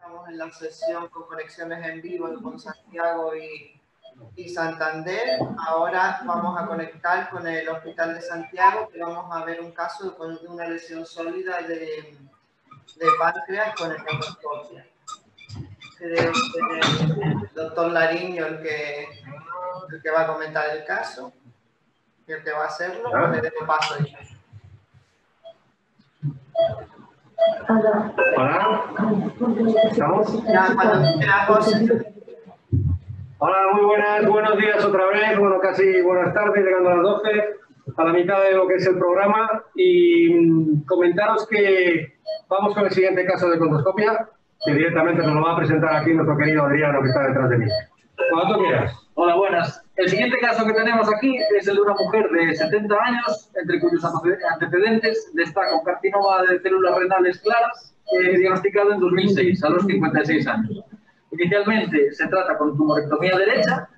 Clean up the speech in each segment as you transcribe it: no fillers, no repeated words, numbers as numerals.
Estamos en la sesión con conexiones en vivo con Santiago y Santander. Ahora vamos a conectar con el Hospital de Santiago, que vamos a ver un caso de una lesión sólida de páncreas con endoscopia. Creo que es el doctor Lariño el que va a comentar el caso y el que va a hacerlo. Pues le dejo paso ya. Hola. ¿Estamos? Ya, cuando quiera, José. Hola, muy buenos días otra vez. Bueno, casi buenas tardes, llegando a las 12, a la mitad de lo que es el programa. Y comentaros que vamos con el siguiente caso de condoscopia, que directamente nos lo va a presentar aquí nuestro querido Adriano, que está detrás de mí. Cuando tú quieras. Hola, buenas. El siguiente caso que tenemos aquí es el de una mujer de 70 años, entre cuyos antecedentes destaca un carcinoma de células renales claras, diagnosticado en 2006, a los 56 años. Inicialmente se trata con tumorectomía derecha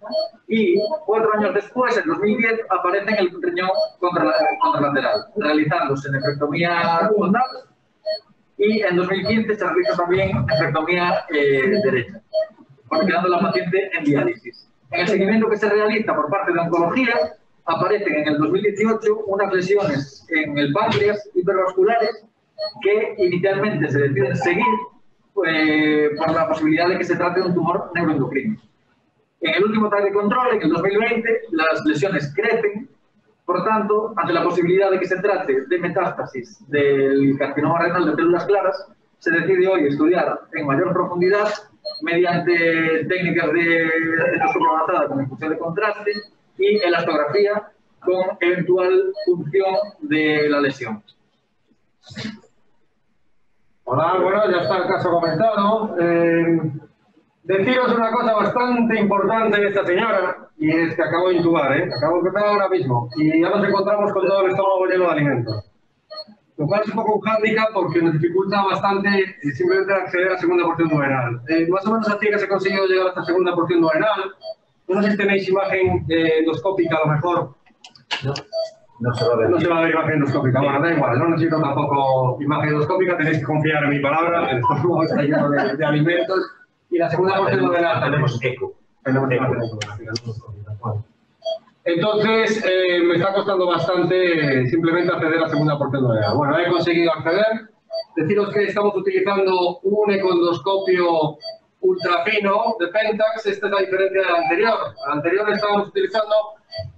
y 4 años después, en 2010, aparece en el riñón contralateral, realizándose nefrectomía total y en 2015 se realiza también nefrectomía derecha, quedando la paciente en diálisis. En el seguimiento que se realiza por parte de oncología, aparecen en el 2018 unas lesiones en el páncreas hipervasculares que inicialmente se deciden seguir por la posibilidad de que se trate de un tumor neuroendocrino. En el último tag de control, en el 2020, las lesiones crecen, por tanto, ante la posibilidad de que se trate de metástasis del carcinoma renal de células claras, se decide hoy estudiar en mayor profundidad mediante técnicas de endoscopia avanzada con infusión de contraste y elastografía con eventual punción de la lesión. Hola, bueno, ya está el caso comentado. Deciros una cosa bastante importante de esta señora, y es que acabo de intubar, acabo de empezar ahora mismo, y ya nos encontramos con todo el estómago lleno de alimentos. Lo cual es un poco un hándicap porque nos dificulta bastante simplemente acceder a la segunda porción duodenal. Más o menos así que se ha conseguido llegar a esta segunda porción duodenal. No sé si tenéis imagen endoscópica, a lo mejor. No se va a ver imagen endoscópica. Bueno, da igual, no necesito tampoco imagen endoscópica, tenéis que confiar en mi palabra. El estómago está lleno de alimentos. Y la segunda porción duodenal tenemos eco. Entonces, me está costando bastante simplemente acceder a la segunda porción duodenal. Bueno, he conseguido acceder. Deciros que estamos utilizando un econdoscopio ultrafino de Pentax. Esta es la diferencia del anterior. Al anterior estábamos utilizando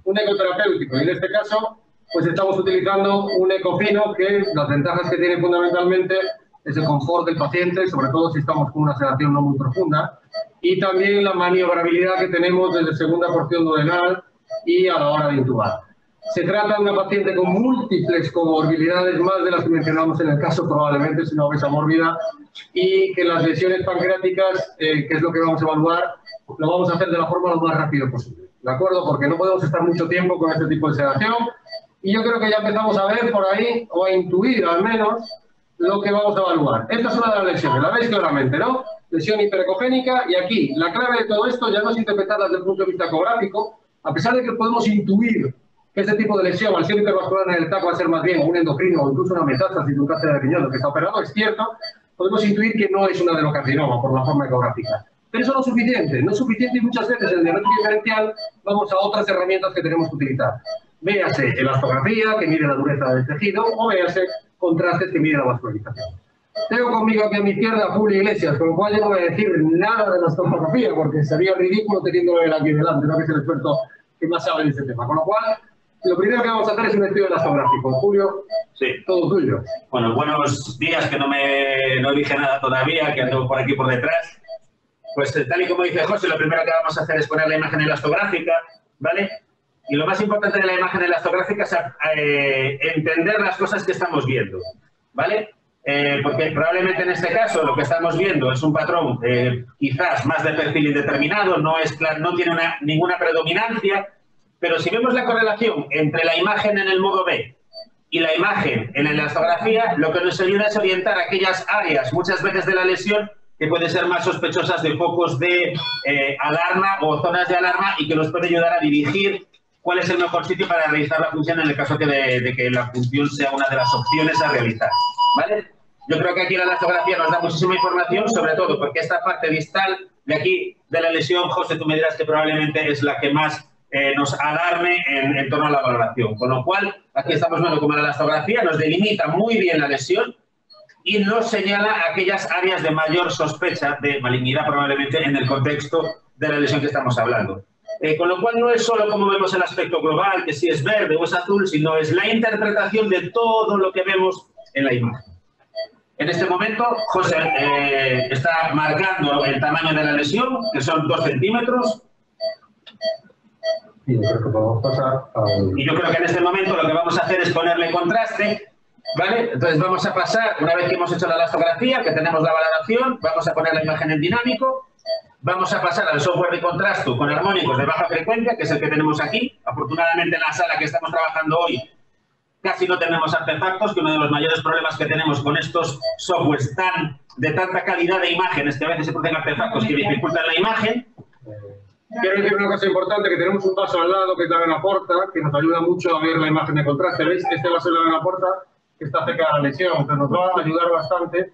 un ecoterapéutico y en este caso, pues estamos utilizando un ecofino, que las ventajas que tiene fundamentalmente es el confort del paciente, sobre todo si estamos con una sedación no muy profunda, y también la maniobrabilidad que tenemos desde segunda porción duodenal y a la hora de intubar. Se trata de una paciente con múltiples comorbilidades, más de las que mencionamos en el caso probablemente, es una obesa mórbida, y que las lesiones pancreáticas, que es lo que vamos a evaluar, lo vamos a hacer de la forma lo más rápido posible, ¿de acuerdo? Porque no podemos estar mucho tiempo con este tipo de sedación, y yo creo que ya empezamos a ver por ahí, o a intuir al menos, lo que vamos a evaluar. Esta es una de las lesiones, la veis claramente, ¿no? Lesión hiperecogénica, y aquí la clave de todo esto ya no es interpretarla desde el punto de vista ecográfico, a pesar de que podemos intuir que este tipo de lesión, al ser hipervascular en el TAC, va a ser más bien un endocrino o incluso una metástasis de un cáncer de riñón que está operado, es cierto, podemos intuir que no es un adenocarcinoma por la forma ecográfica. Pero eso no es suficiente y muchas veces en el diagnóstico diferencial vamos a otras herramientas que tenemos que utilizar. Véase elastografía, que mide la dureza del tejido, o véase contrastes, que mide la vascularización. Tengo conmigo aquí a mi izquierda a Julio Iglesias, con lo cual yo no voy a decir nada de la elastografía, porque sería ridículo teniéndolo aquí delante, no que es el experto que más sabe de este tema. Con lo cual, lo primero que vamos a hacer es un estudio elastográfico. Julio, sí, todo tuyo. Bueno, buenos días, que no dije nada todavía, que ando por aquí por detrás. Pues tal y como dice José, lo primero que vamos a hacer es poner la imagen elastográfica, ¿vale? Y lo más importante de la imagen elastográfica es entender las cosas que estamos viendo, ¿vale? Porque probablemente en este caso lo que estamos viendo es un patrón quizás más de perfil indeterminado, no tiene ninguna predominancia, pero si vemos la correlación entre la imagen en el modo B y la imagen en la elastografía, lo que nos ayuda es orientar aquellas áreas, muchas veces de la lesión, que pueden ser más sospechosas de focos de alarma o zonas de alarma, y que nos puede ayudar a dirigir cuál es el mejor sitio para realizar la función en el caso de que la función sea una de las opciones a realizar, ¿vale? Yo creo que aquí la elastografía nos da muchísima información, sobre todo porque esta parte distal de aquí de la lesión, José, tú me dirás que probablemente es la que más nos alarme en torno a la valoración. Con lo cual, aquí estamos viendo como la elastografía nos delimita muy bien la lesión y nos señala aquellas áreas de mayor sospecha de malignidad probablemente en el contexto de la lesión que estamos hablando. Con lo cual no es solo como vemos el aspecto global, que si es verde o es azul, sino es la interpretación de todo lo que vemos en la imagen. En este momento, José está marcando el tamaño de la lesión, que son 2 centímetros. Y yo creo que podemos pasar Y yo creo que en este momento lo que vamos a hacer es ponerle contraste, ¿vale? Entonces vamos a pasar, una vez que hemos hecho la elastografía, que tenemos la valoración, vamos a poner la imagen en dinámico, vamos a pasar al software de contrasto con armónicos de baja frecuencia, que es el que tenemos aquí. Afortunadamente en la sala que estamos trabajando hoy casi no tenemos artefactos, que uno de los mayores problemas que tenemos con estos softwares de tanta calidad de imágenes que a veces se producen artefactos que dificultan la imagen. Quiero decir una cosa importante, que tenemos un paso al lado que es la vena porta, que nos ayuda mucho a ver la imagen de contraste. ¿Veis? Este va a ser la vena porta que está cerca de la lesión, entonces nos va a ayudar bastante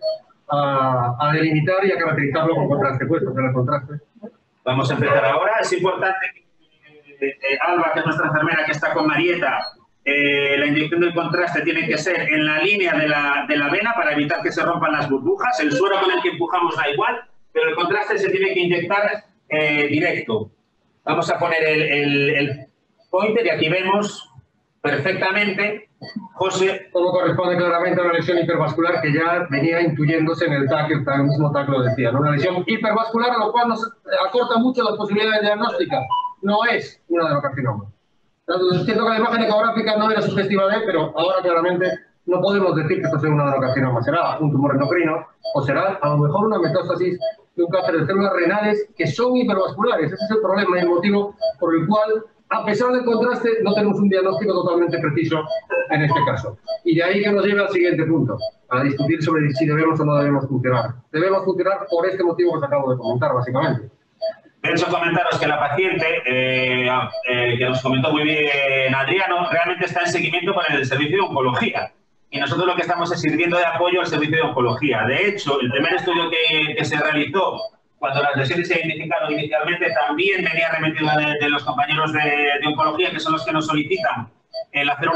a delimitar y a caracterizarlo con contraste, puesto en el contraste. Vamos a empezar ahora. Es importante que Alba, que es nuestra enfermera que está con Marieta, la inyección del contraste tiene que ser en la línea de la vena para evitar que se rompan las burbujas. El suero con el que empujamos da igual, pero el contraste se tiene que inyectar directo. Vamos a poner el pointer y aquí vemos perfectamente, José, Todo corresponde claramente a una lesión hipervascular que ya venía intuyéndose en el TAC, el mismo TAC lo decía, ¿no? Una lesión hipervascular, lo cual nos acorta mucho las posibilidades diagnósticas. No es un adenocarcinoma. Siento que la imagen ecográfica no era sugestiva de, pero ahora claramente no podemos decir que esto sea un adenocarcinoma. Será un tumor endocrino o será a lo mejor una metástasis de un cáncer de células renales que son hipervasculares. Ese es el problema y el motivo por el cual, a pesar del contraste, no tenemos un diagnóstico totalmente preciso en este caso. Y de ahí que nos lleva al siguiente punto, a discutir sobre si debemos o no debemos funcionar. Debemos funcionar por este motivo que os acabo de comentar, básicamente. Pienso comentaros que la paciente, que nos comentó muy bien Adriano, realmente está en seguimiento para el servicio de oncología. Y nosotros lo que estamos es sirviendo de apoyo al servicio de oncología. De hecho, el primer estudio que se realizó cuando las lesiones se identificaron inicialmente también venía remitido de los compañeros de oncología, que son los que nos solicitan el hacer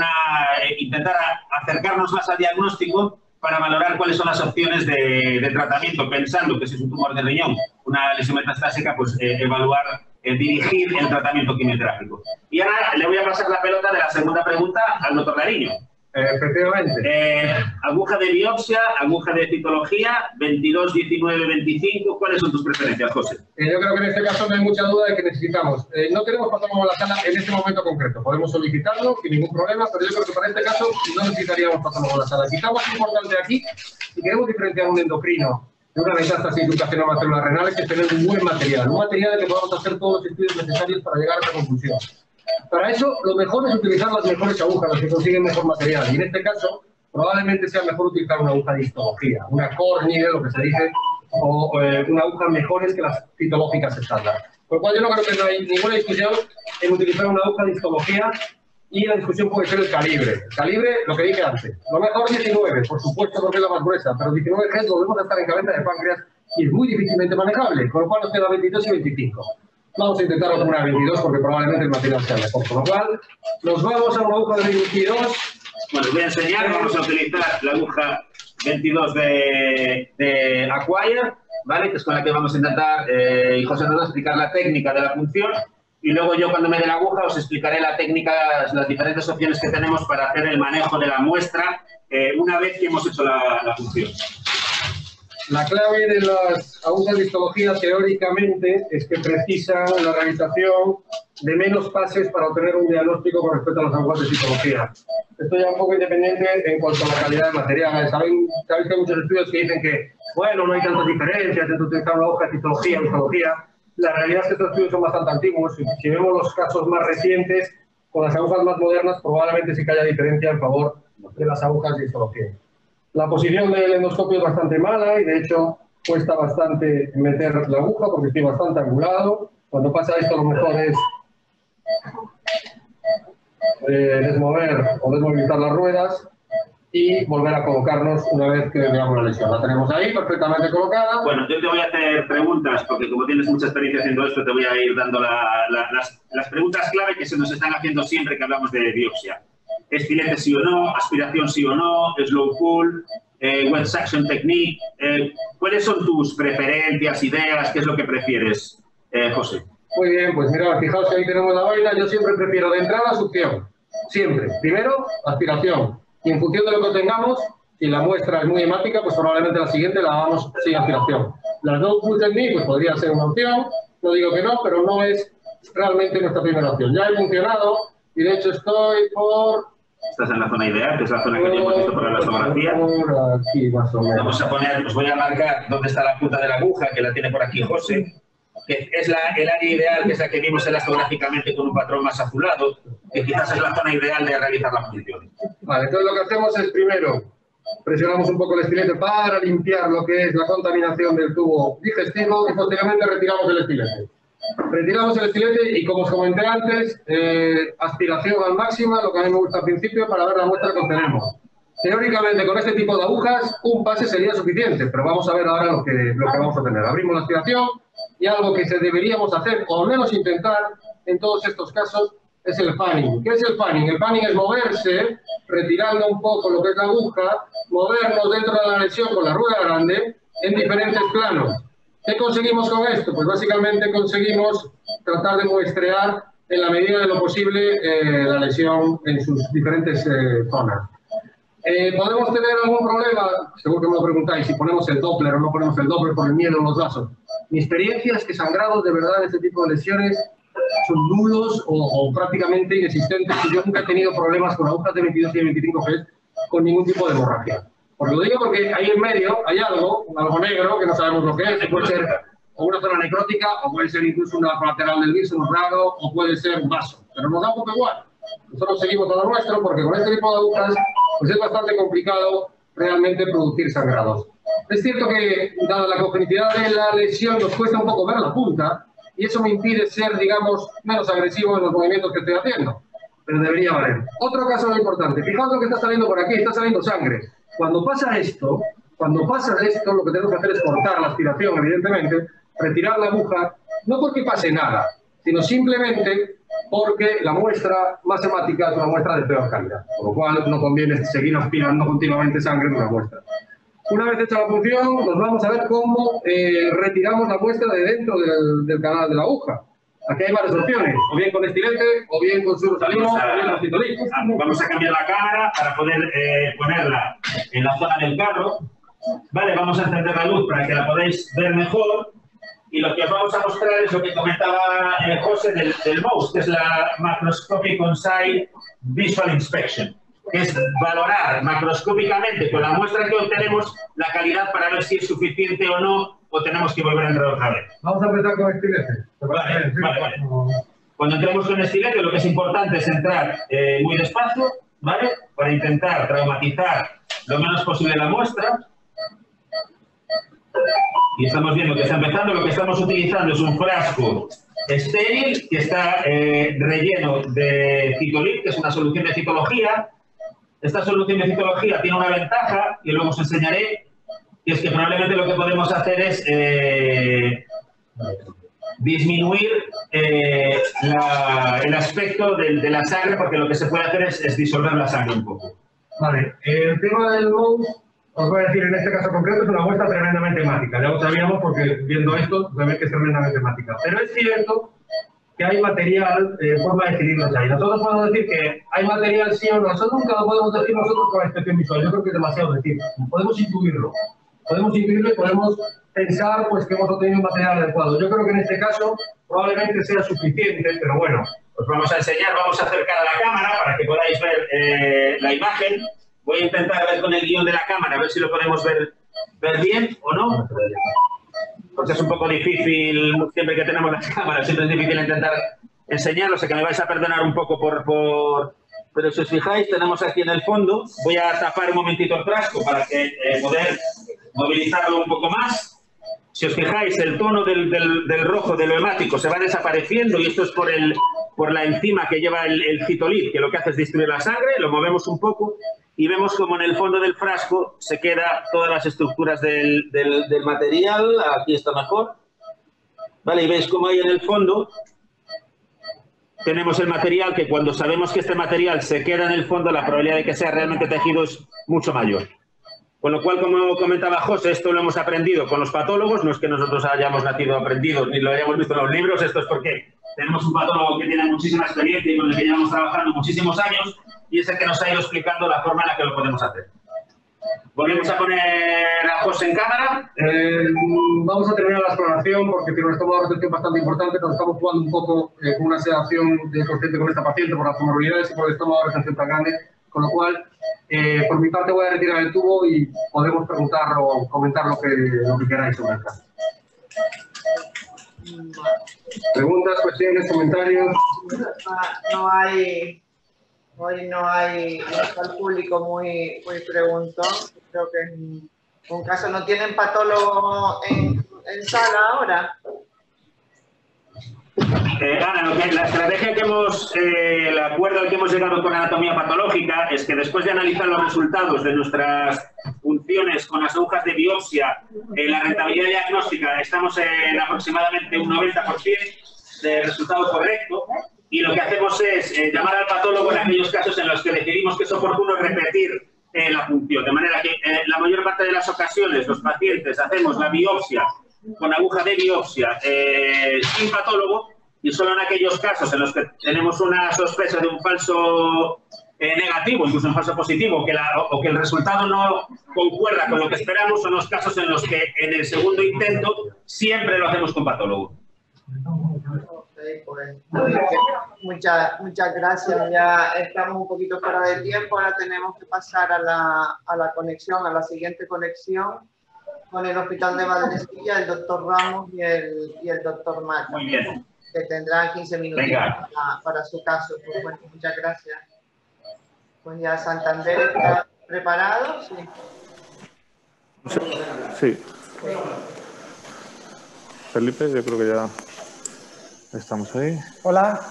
intentar acercarnos más al diagnóstico para valorar cuáles son las opciones de tratamiento, pensando que si es un tumor de riñón, una lesión metastásica, pues evaluar, dirigir el tratamiento quimioterápico. Y ahora le voy a pasar la pelota de la segunda pregunta al doctor Nariño. Efectivamente. Aguja de biopsia, aguja de citología, 22, 19, 25. ¿Cuáles son tus preferencias, José? Yo creo que en este caso no hay mucha duda de que necesitamos. No tenemos patólogo en la sala en este momento concreto. Podemos solicitarlo sin ningún problema, pero yo creo que para este caso no necesitaríamos patólogo en la sala. Quizá más importante aquí, si queremos diferenciar un endocrino de una metástasis de un carcinoma de células renales, es tener un buen material. Un material que podamos hacer todos los estudios necesarios para llegar a esa conclusión. Para eso, lo mejor es utilizar las mejores agujas, las que consiguen mejor material. Y en este caso, probablemente sea mejor utilizar una aguja de histología, una Cornide, lo que se dice, o una aguja mejores que las citológicas estándar. Por lo cual yo no creo que no hay ninguna discusión en utilizar una aguja de histología, y la discusión puede ser el calibre. El calibre, lo que dije antes, lo mejor 19, por supuesto porque es la más gruesa, pero 19 G volvemos a estar en cabeza de páncreas y es muy difícilmente manejable, con lo cual nos queda 22 y 25. Vamos a intentarlo con una 22 porque probablemente el material sea mejor. Con lo cual, nos vamos a una aguja de 22. Bueno, os voy a enseñar. Vamos a utilizar la aguja 22 de Acquire, ¿vale? Que es con la que vamos a intentar, y José nos va a explicar la técnica de la punción. Y luego yo, cuando me dé la aguja, os explicaré la técnica, las diferentes opciones que tenemos para hacer el manejo de la muestra una vez que hemos hecho la punción. La clave de las agujas de histología, teóricamente, es que precisan la realización de menos pases para obtener un diagnóstico con respecto a las agujas de citología. Esto ya un poco independiente en cuanto a la calidad del material. Sabéis que hay muchos estudios que dicen que, bueno, no hay tantas diferencias entre utilizar una hoja de citología y histología. La realidad es que estos estudios son bastante antiguos. Si vemos los casos más recientes, con las agujas más modernas, probablemente sí que haya diferencia en favor de las agujas de histología. La posición del endoscopio es bastante mala y de hecho cuesta bastante meter la aguja porque estoy bastante angulado. Cuando pasa esto lo mejor es desmover o desmovilizar las ruedas. y volver a colocarnos una vez que veamos la lesión. La tenemos ahí perfectamente colocada. Bueno, yo te voy a hacer preguntas, porque como tienes mucha experiencia haciendo esto, te voy a ir dando las preguntas clave que se nos están haciendo siempre que hablamos de biopsia. ¿Estilete sí o no? ¿Aspiración sí o no? ¿Slow pull? ¿Wet suction technique? ¿Cuáles son tus preferencias, ideas? ¿Qué es lo que prefieres, José? Muy bien, pues mira, fijaos que ahí tenemos la vaina. Yo siempre prefiero de entrada succión. Siempre. Primero, aspiración. Y en función de lo que tengamos, si la muestra es muy hemática, pues probablemente la siguiente la hagamos sin aspiración. La slow pull technique pues podría ser una opción. No digo que no, pero no es realmente nuestra primera opción. Ya he funcionado y de hecho estoy por... Estás en la zona ideal, que es la zona que hemos visto para la tomografía. Aquí, más o menos. Vamos a poner, os voy a marcar dónde está la punta de la aguja, que la tiene por aquí José, que es el área ideal, que es la que vimos elastográficamente con un patrón más azulado, que quizás es la zona ideal de realizar la función. Vale, entonces lo que hacemos es primero presionamos un poco el estilete para limpiar lo que es la contaminación del tubo digestivo y posteriormente retiramos el estilete. Retiramos el estilete y, como os comenté antes, aspiración al máximo, lo que a mí me gusta al principio, para ver la muestra que obtenemos. Teóricamente, con este tipo de agujas, un pase sería suficiente, pero vamos a ver ahora lo que vamos a tener. Abrimos la aspiración y algo que deberíamos hacer, o al menos intentar, en todos estos casos, es el fanning. ¿Qué es el fanning? El fanning es moverse, retirando un poco lo que es la aguja, movernos dentro de la lesión con la rueda grande en diferentes planos. ¿Qué conseguimos con esto? Pues básicamente conseguimos tratar de muestrear en la medida de lo posible la lesión en sus diferentes zonas. ¿Podemos tener algún problema? Seguro que me lo preguntáis, si ponemos el Doppler o no ponemos el Doppler por el miedo en los vasos. Mi experiencia es que sangrados de verdad en este tipo de lesiones son nulos o prácticamente inexistentes, y yo nunca he tenido problemas con agujas de 22 y de 25 Gs con ningún tipo de hemorragia. Os lo digo porque ahí en medio hay algo negro que no sabemos lo que es, puede ser o una zona necrótica, o puede ser incluso una colateral del virus, un raro, o puede ser un vaso, pero nos da un poco igual. Nosotros seguimos todo lo nuestro porque con este tipo de agujas pues es bastante complicado realmente producir sangrados. Es cierto que, dada la congenitalidad de la lesión, nos cuesta un poco ver la punta, y eso me impide ser, digamos, menos agresivo en los movimientos que estoy haciendo, pero debería valer. Otro caso muy importante, fijaos lo que está saliendo por aquí, está saliendo sangre. Cuando pasa esto, lo que tenemos que hacer es cortar la aspiración, evidentemente, retirar la aguja, no porque pase nada, sino simplemente porque la muestra más hemática es una muestra de peor calidad, por lo cual no conviene seguir aspirando continuamente sangre de una muestra. Una vez hecha la punción, nos vamos a ver cómo retiramos la muestra de dentro del canal de la aguja. Aquí hay varias opciones, o bien con estilete, o bien con suero salino, o bien con citolín. Vamos a cambiar la cámara para poder ponerla en la zona del carro. Vale, vamos a encender la luz para que la podáis ver mejor. Y lo que os vamos a mostrar es lo que comentaba José del MOUSE, que es la Macroscopic On-Site Visual Inspection, que es valorar macroscópicamente con la muestra que obtenemos la calidad para ver si es suficiente o no, o tenemos que volver a entrar otra vez. Vamos a empezar con estilete. Vale. Cuando entremos con estilete, lo que es importante es entrar muy despacio, ¿vale? Para intentar traumatizar lo menos posible la muestra. Y estamos viendo que está empezando. Lo que estamos utilizando es un frasco estéril que está relleno de citolín, que es una solución de citología. Esta solución de citología tiene una ventaja, y luego os enseñaré, que es que probablemente lo que podemos hacer es disminuir el aspecto de la sangre, porque lo que se puede hacer es disolver la sangre un poco. Vale, el tema del MOUSE, os voy a decir, en este caso concreto es una muestra tremendamente hemática. Ya lo sabíamos porque viendo esto se ve que es tremendamente hemática. Pero es cierto que hay material, forma de decidirlo ya. Y nosotros podemos decir que hay material sí o no. Eso nunca lo podemos decir nosotros con la inspección visual. Yo creo que es demasiado decir. Podemos intuirlo. Y podemos pensar pues, que hemos obtenido un material adecuado. Yo creo que en este caso probablemente sea suficiente, pero bueno. Os vamos a enseñar, vamos a acercar a la cámara para que podáis ver la imagen. Voy a intentar ver con el guión de la cámara, a ver si lo podemos ver bien o no. Porque es un poco difícil, siempre que tenemos las cámaras, siempre es difícil intentar enseñarlo, sé que me vais a perdonar un poco pero si os fijáis, tenemos aquí en el fondo, voy a tapar un momentito el frasco para que poder movilizarlo un poco más. Si os fijáis, el tono del rojo de lo hemático se va desapareciendo, y esto es por la enzima que lleva el citolid, que lo que hace es distribuir la sangre. Lo movemos un poco y vemos como en el fondo del frasco se quedan todas las estructuras del material. Aquí está mejor. ¿Vale? Y veis como ahí en el fondo tenemos el material, que cuando sabemos que este material se queda en el fondo, la probabilidad de que sea realmente tejido es mucho mayor. Con lo cual, como comentaba José, esto lo hemos aprendido con los patólogos, no es que nosotros hayamos nacido aprendidos ni lo hayamos visto en los libros, esto es porque tenemos un patólogo que tiene muchísima experiencia y con el que llevamos trabajando muchísimos años, y es el que nos ha ido explicando la forma en la que lo podemos hacer. Volvemos a poner a José en cámara. Vamos a terminar la exploración porque tiene un estado de retención bastante importante. Nos estamos jugando un poco con una sedación de consciente con esta paciente por las comorbilidades y por el estado de retención tan grande. Con lo cual, por mi parte voy a retirar el tubo y podemos preguntar o comentar lo que queráis sobre el caso. Preguntas, cuestiones, comentarios. Hoy no está el público muy preguntón. Creo que en un caso no tienen patólogo en sala ahora. Ana, la estrategia que el acuerdo al que hemos llegado con anatomía patológica es que después de analizar los resultados de nuestras funciones con las agujas de biopsia, la rentabilidad diagnóstica, estamos en aproximadamente un 90% de resultado correcto. Y lo que hacemos es llamar al patólogo en aquellos casos en los que decidimos que es oportuno repetir la función. De manera que la mayor parte de las ocasiones los pacientes hacemos la biopsia con aguja de biopsia sin patólogo, y solo en aquellos casos en los que tenemos una sospecha de un falso negativo, incluso un falso positivo, o que el resultado no concuerda con lo que esperamos, son los casos en los que en el segundo intento siempre lo hacemos con patólogo. Pues, muchas gracias. Ya estamos un poquito fuera de tiempo. Ahora tenemos que pasar a la conexión, a la siguiente conexión con el Hospital de Madresilla, el doctor Ramos y el doctor Mata. Muy bien. Que tendrán 15 minutos para su caso. Pues, bueno, muchas gracias. Pues ya Santander está preparado. Sí. Felipe, yo creo que ya estamos ahí. Hola.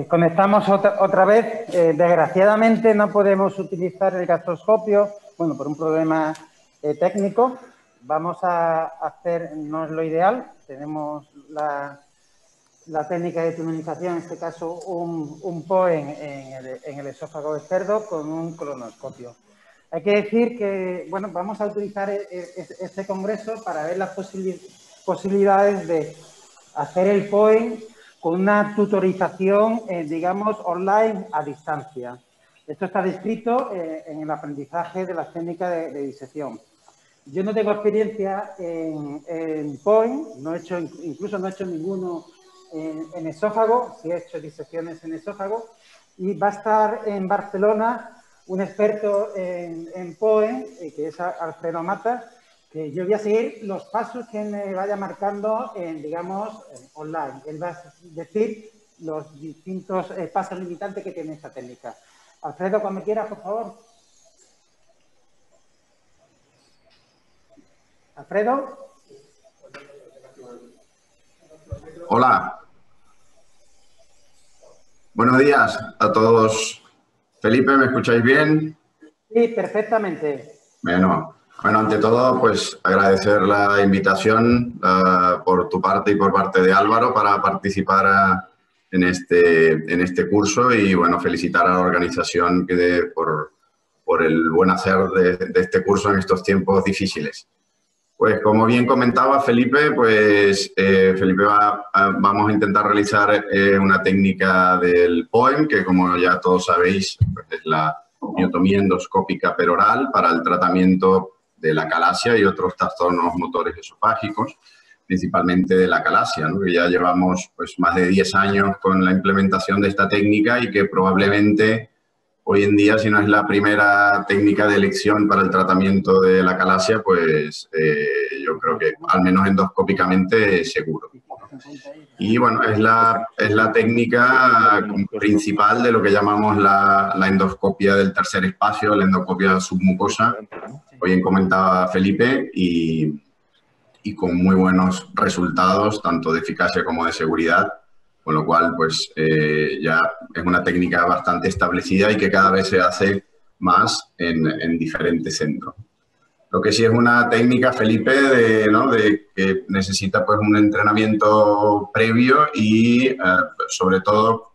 Conectamos otra vez. Desgraciadamente no podemos utilizar el gastroscopio, bueno, por un problema técnico. Vamos a hacer, no es lo ideal, tenemos la técnica de tunelización, en este caso un POEM en el esófago del cerdo con un colonoscopio. Hay que decir que, bueno, vamos a utilizar este congreso para ver las posibilidades de hacer el POEM con una tutorización, digamos, online a distancia. Esto está descrito en el aprendizaje de las técnicas de disección. Yo no tengo experiencia en POEM, incluso no he hecho ninguno en esófago, sí he hecho disecciones en esófago, y va a estar en Barcelona un experto en POEM, que es Alfredo Mata, que yo voy a seguir los pasos que me vaya marcando digamos, online. Él va a decir los distintos pasos limitantes que tiene esta técnica. Alfredo, cuando quieras, por favor. Alfredo. Hola. Buenos días a todos. Felipe, ¿me escucháis bien? Sí, perfectamente. Bueno, ante todo, pues agradecer la invitación por tu parte y por parte de Álvaro para participar en este curso y, bueno, felicitar a la organización por el buen hacer de este curso en estos tiempos difíciles. Pues, como bien comentaba Felipe, pues vamos a intentar realizar una técnica del POEM, que, como ya todos sabéis, pues es la miotomía endoscópica peroral para el tratamiento de la acalasia y otros trastornos motores esofágicos, principalmente de la acalasia, ¿no? Que ya llevamos pues más de 10 años con la implementación de esta técnica y que probablemente hoy en día, si no es la primera técnica de elección para el tratamiento de la acalasia, pues yo creo que al menos endoscópicamente seguro. Y, bueno, es la técnica principal de lo que llamamos la endoscopia del tercer espacio, la endoscopia submucosa. Hoy bien comentaba Felipe, y con muy buenos resultados, tanto de eficacia como de seguridad. con lo cual pues ya es una técnica bastante establecida y que cada vez se hace más en diferentes centros. Lo que sí es una técnica, Felipe, de que necesita pues un entrenamiento previo y sobre todo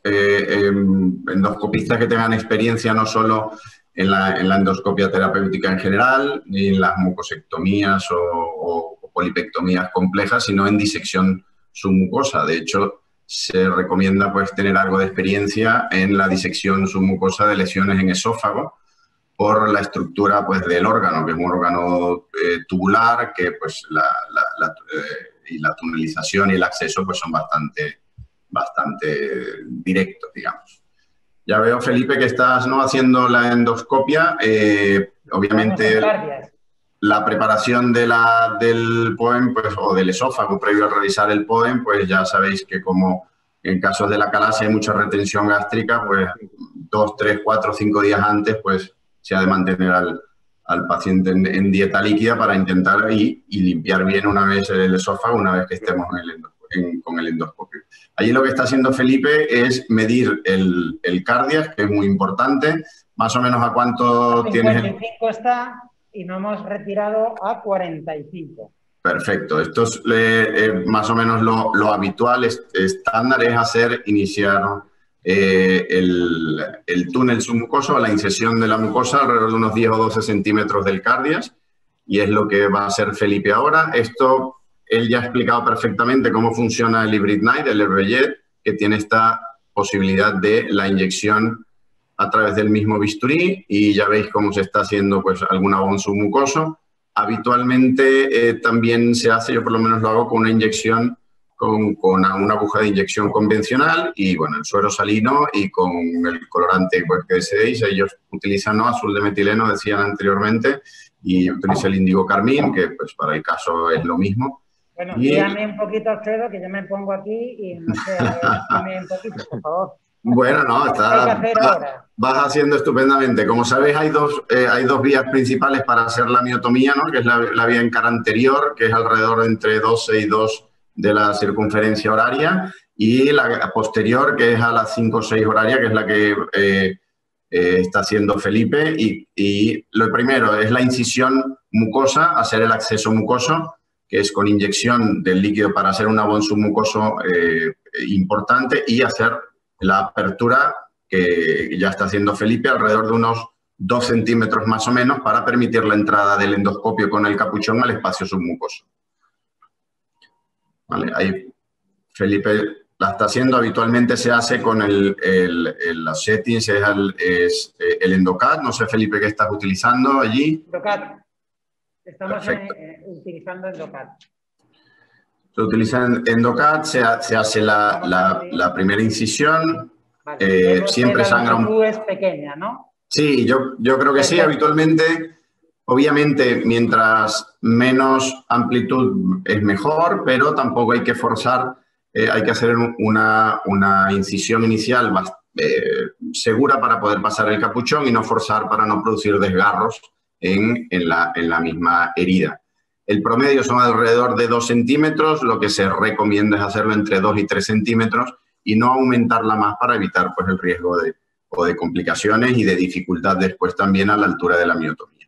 endoscopistas que tengan experiencia no solo en la endoscopia terapéutica en general, ni en las mucosectomías o polipectomías complejas, sino en disección submucosa. De hecho, se recomienda pues tener algo de experiencia en la disección submucosa de lesiones en esófago, por la estructura pues, del órgano, que es un órgano tubular, que pues, y la tunelización y el acceso pues, son bastante directos, digamos. Ya veo, Felipe, que estás haciendo la endoscopia. Obviamente, la preparación del POEM pues, o del esófago previo a realizar el POEM, pues ya sabéis que como en casos de la calasia hay mucha retención gástrica, pues 2, 3, 4, 5 días antes, pues se ha de mantener al paciente en dieta líquida para intentar y limpiar bien una vez el esófago, una vez que estemos con el endoscopio. Allí lo que está haciendo Felipe es medir el cardiac, que es muy importante, más o menos a cuánto tienes... 55 está y no hemos retirado a 45. Perfecto. Esto es más o menos lo habitual, estándar es iniciar el túnel submucoso, la incisión de la mucosa alrededor de unos 10 o 12 centímetros del cardiac, y es lo que va a hacer Felipe ahora. Esto, él ya ha explicado perfectamente cómo funciona el Hybrid Knight, el Herbejet, que tiene esta posibilidad de la inyección a través del mismo bisturí, y ya veis cómo se está haciendo pues, algún abón submucoso. Habitualmente también se hace, yo por lo menos lo hago con una inyección, con una aguja de inyección convencional y bueno, el suero salino y con el colorante pues, que deseéis. Ellos utilizan azul de metileno, decían anteriormente, y utiliza el índigo carmín, que pues para el caso es lo mismo. Bueno, dígame un poquito, Alfredo, que yo me pongo aquí y no sé, dime un poquito, por favor. Bueno, no, vas haciendo estupendamente. Como sabéis, hay dos vías principales para hacer la miotomía, ¿no? Que es la vía en cara anterior, que es alrededor de entre 12 y 2 de la circunferencia horaria, y la posterior, que es a las 5 o 6 horaria, que es la que está haciendo Felipe. Y lo primero es la incisión mucosa, hacer el acceso mucoso, que es con inyección del líquido para hacer un abón submucoso importante, y hacer la apertura que ya está haciendo Felipe alrededor de unos 2 centímetros más o menos para permitir la entrada del endoscopio con el capuchón al espacio submucoso. Vale, ahí Felipe la está haciendo. Habitualmente se hace con los settings, es el Endocat. No sé, Felipe, ¿qué estás utilizando allí? Endocat. Estamos utilizando Endocat. Se utiliza Endocat, se hace la primera incisión, vale, siempre sangra un poco. Es pequeña, ¿no? Sí, yo creo que sí. Habitualmente, obviamente, mientras menos amplitud es mejor, pero tampoco hay que forzar, hay que hacer una incisión inicial segura para poder pasar el capuchón y no forzar para no producir desgarros en la misma herida. El promedio son alrededor de 2 centímetros, lo que se recomienda es hacerlo entre 2 y 3 centímetros y no aumentarla más para evitar pues, el riesgo de complicaciones y de dificultad después también a la altura de la miotomía.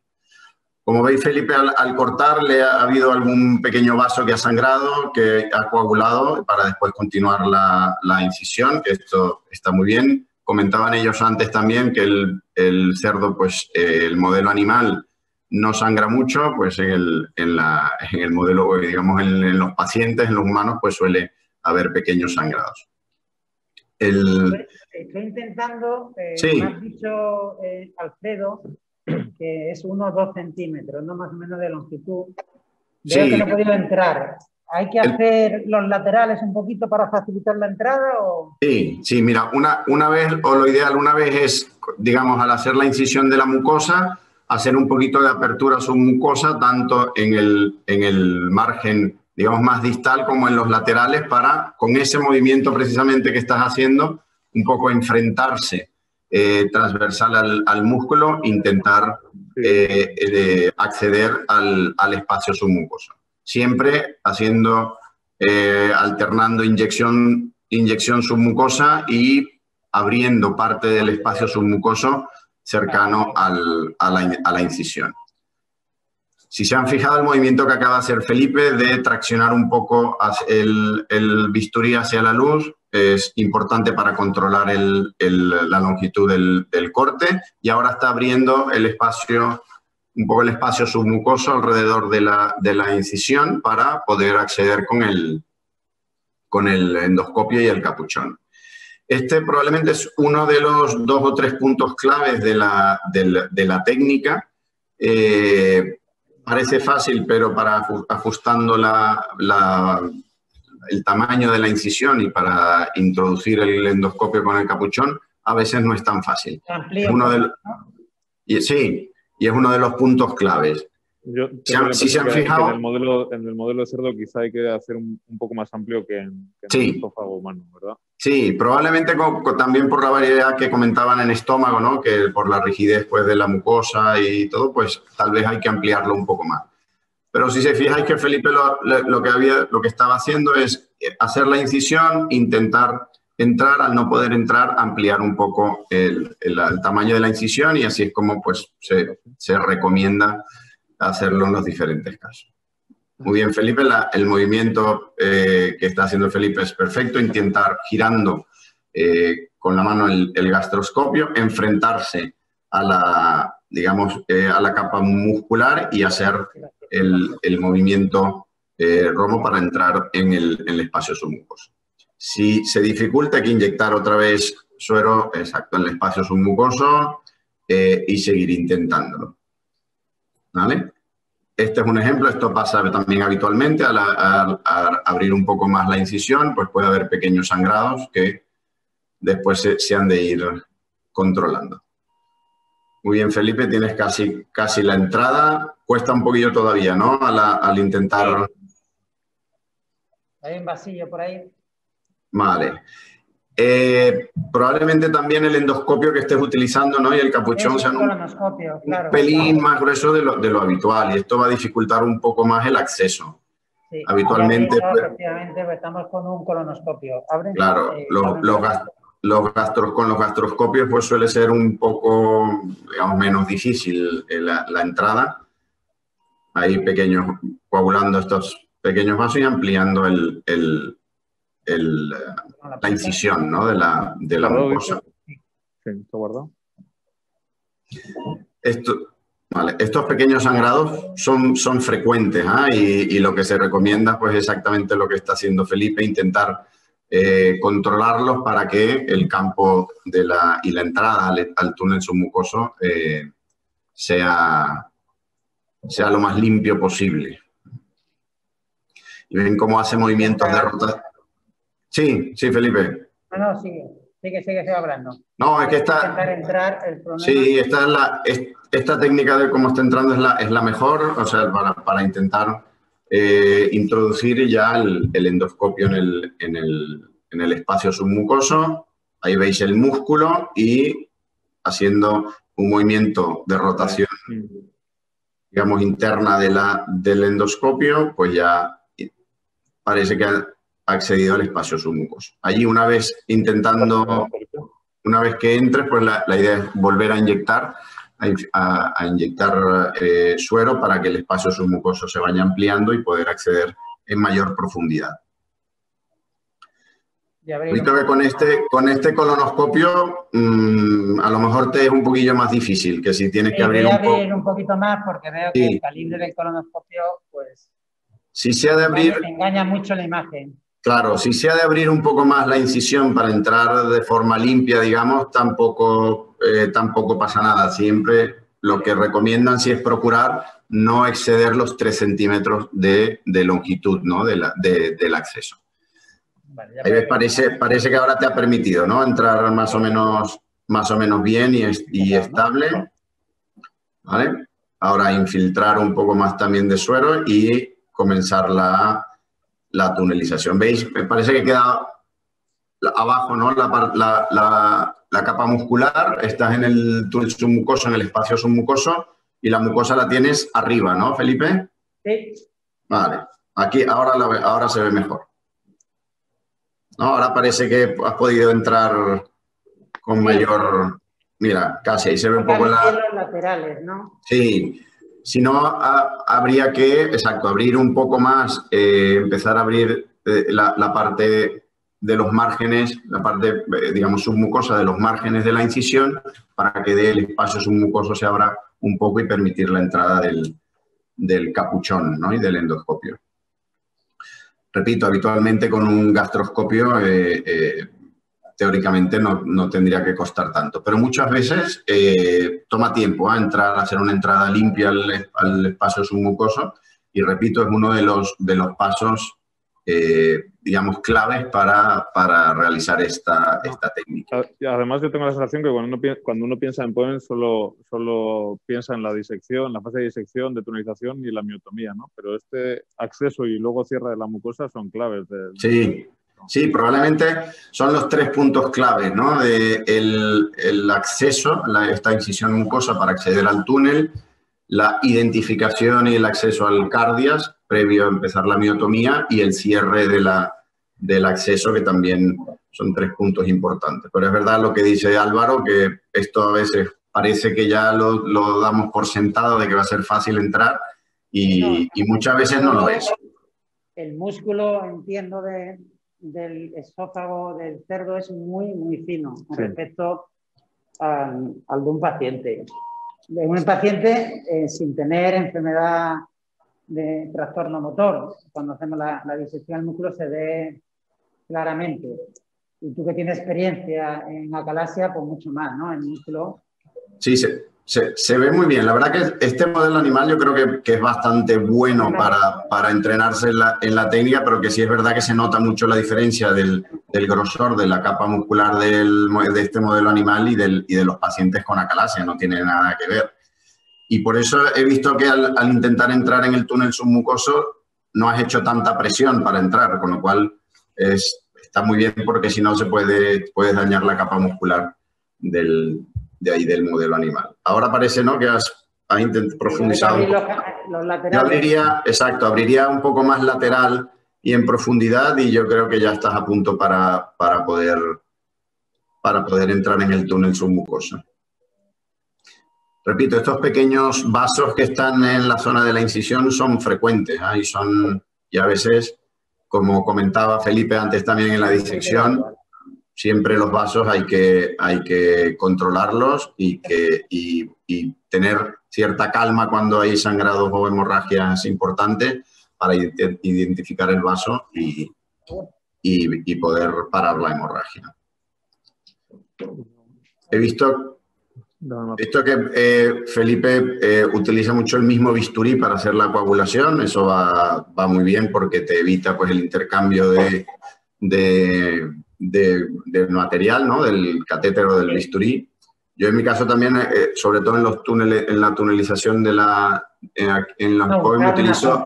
Como veis, Felipe, al cortar le ha habido algún pequeño vaso que ha sangrado, que ha coagulado para después continuar la incisión, que esto está muy bien. Comentaban ellos antes también que el cerdo, pues el modelo animal, no sangra mucho, pues en el modelo, digamos, en los pacientes, en los humanos, pues suele haber pequeños sangrados. Estoy intentando, sí. Me has dicho, Alfredo, que es 1 o 2 centímetros, ¿no? Más o menos de longitud. Veo Sí. que no he podido entrar. ¿Hay que hacer los laterales un poquito para facilitar la entrada? O... Sí, mira, una vez, o lo ideal una vez es, digamos, al hacer la incisión de la mucosa, hacer un poquito de apertura submucosa, tanto en el margen, digamos, más distal como en los laterales, para, con ese movimiento precisamente que estás haciendo, un poco enfrentarse transversal al músculo, intentar acceder al espacio submucoso. Siempre haciendo alternando inyección submucosa y abriendo parte del espacio submucoso cercano a la incisión. Si se han fijado, el movimiento que acaba de hacer Felipe de traccionar un poco el bisturí hacia la luz es importante para controlar la longitud del corte, y ahora está abriendo un poco el espacio submucoso alrededor de la incisión para poder acceder con el endoscopio y el capuchón. Este probablemente es uno de los 2 o 3 puntos claves de la técnica. Parece fácil, pero para ajustando el tamaño de la incisión y para introducir el endoscopio con el capuchón, a veces no es tan fácil. Sí, y es uno de los puntos claves. Si se han fijado, en el modelo de cerdo quizá hay que hacer un poco más amplio que en el esófago humano, ¿verdad? Sí, probablemente también por la variedad que comentaban en estómago, ¿no? Que por la rigidez pues, de la mucosa y todo, pues tal vez hay que ampliarlo un poco más. Pero si se fijáis que Felipe lo que estaba haciendo es hacer la incisión, intentar entrar, al no poder entrar, ampliar un poco el tamaño de la incisión, y así es como pues, se recomienda hacerlo en los diferentes casos. Muy bien, Felipe, el movimiento que está haciendo Felipe es perfecto. Intentar girando con la mano el gastroscopio, enfrentarse a la capa muscular y hacer el movimiento romo para entrar en el espacio submucoso. Si se dificulta, hay que inyectar otra vez suero exacto en el espacio submucoso y seguir intentándolo. ¿Vale? Este es un ejemplo. Esto pasa también habitualmente al abrir un poco más la incisión, pues puede haber pequeños sangrados que después se han de ir controlando. Muy bien, Felipe, tienes casi la entrada. Cuesta un poquillo todavía, ¿no? Al intentar... Hay un vasillo por ahí. Vale. Probablemente también el endoscopio que estés utilizando, ¿no? Y el capuchón sean un pelín más grueso de lo habitual, y esto va a dificultar un poco más el acceso. Sí. Habitualmente... efectivamente, pues, estamos con un colonoscopio. Claro, con los gastroscopios pues suele ser un poco, digamos, menos difícil la entrada. Ahí coagulando estos pequeños vasos y ampliando la incisión, ¿no? de la mucosa. Sí, está guardado. Estos pequeños sangrados son frecuentes, y lo que se recomienda pues exactamente lo que está haciendo Felipe, intentar controlarlos para que el campo y la entrada al túnel submucoso sea lo más limpio posible. Y ven cómo hace movimientos de rotación. Sí, Felipe. No, sigue hablando. No, es que esta técnica de cómo está entrando es la mejor, o sea, para intentar introducir ya el endoscopio en el espacio submucoso. Ahí veis el músculo y haciendo un movimiento de rotación, digamos, interna del endoscopio, pues ya parece que ha accedido al espacio submucoso. Allí, una vez que entres, pues la idea es volver a inyectar suero para que el espacio submucoso se vaya ampliando y poder acceder en mayor profundidad. Visto que con este colonoscopio a lo mejor te es un poquillo más difícil que si tienes que abrir un poquito más, porque veo que el calibre del colonoscopio, pues, si se ha de abrir, engaña mucho la imagen. Claro, si se ha de abrir un poco más la incisión para entrar de forma limpia, digamos, tampoco pasa nada. Siempre lo que recomiendan sí es procurar no exceder los 3 centímetros de longitud, ¿no? del acceso. Vale, ahí ves, parece que ahora te ha permitido, ¿no? Entrar más o menos bien y estable. ¿Vale? Ahora infiltrar un poco más también de suero y comenzar la tunelización. ¿Veis? Me parece que queda abajo, ¿no? La capa muscular. Estás en el túnel submucoso, en el espacio submucoso, y la mucosa la tienes arriba, ¿no, Felipe? Sí. Vale. Aquí ahora se ve mejor. ¿no? Ahora parece que has podido entrar con mayor... Mira, casi ahí se ve un poco la... los laterales, ¿no? Sí. Si no, habría que, exacto, abrir un poco más, empezar a abrir la parte de los márgenes, la parte, digamos, submucosa de los márgenes de la incisión para que el espacio submucoso se abra un poco y permitir la entrada del capuchón, ¿no? Y del endoscopio. Repito, habitualmente con un gastroscopio teóricamente no tendría que costar tanto, pero muchas veces toma tiempo entrar, hacer una entrada limpia al espacio submucoso y repito, es uno de los pasos, digamos, claves para realizar esta técnica. Además, yo tengo la sensación que cuando uno piensa en POEM solo piensa en la disección, la fase de disección, de tunelización y la miotomía, ¿no? Pero este acceso y luego cierre de la mucosa son claves. Sí, probablemente son los 3 puntos claves, ¿no? El acceso, esta incisión mucosa para acceder al túnel, la identificación y el acceso al cardias previo a empezar la miotomía y el cierre del acceso, que también son 3 puntos importantes. Pero es verdad lo que dice Álvaro, que esto a veces parece que ya lo damos por sentado de que va a ser fácil entrar y muchas veces no lo es. El músculo, entiendo, del esófago del cerdo es muy, muy fino con respecto al de un paciente. De un paciente sin tener enfermedad de trastorno motor. Cuando hacemos la disección del músculo se ve claramente. Y tú que tienes experiencia en acalasia, pues mucho más, ¿no? El músculo. Sí, se ve muy bien. La verdad que este modelo animal yo creo que es bastante bueno para entrenarse en la técnica, pero que sí es verdad que se nota mucho la diferencia del grosor de la capa muscular de este modelo animal y de los pacientes con acalasia. No tiene nada que ver. Y por eso he visto que al intentar entrar en el túnel submucoso no has hecho tanta presión para entrar, con lo cual está muy bien porque si no puedes dañar la capa muscular de ahí del modelo animal. Ahora parece, ¿no?, que has profundizado un poco. Los laterales. Yo abriría un poco más lateral y en profundidad y yo creo que ya estás a punto para poder entrar en el túnel submucoso. Repito, estos pequeños vasos que están en la zona de la incisión son frecuentes y a veces, como comentaba Felipe antes también en la disección, siempre los vasos hay que controlarlos y tener cierta calma cuando hay sangrados o hemorragias importantes para identificar el vaso y poder parar la hemorragia. He visto que Felipe utiliza mucho el mismo bisturí para hacer la coagulación. Eso va muy bien porque te evita pues, el intercambio de material, ¿no?, del catéter o del bisturí. Yo en mi caso también, sobre todo en los túneles, en la tunelización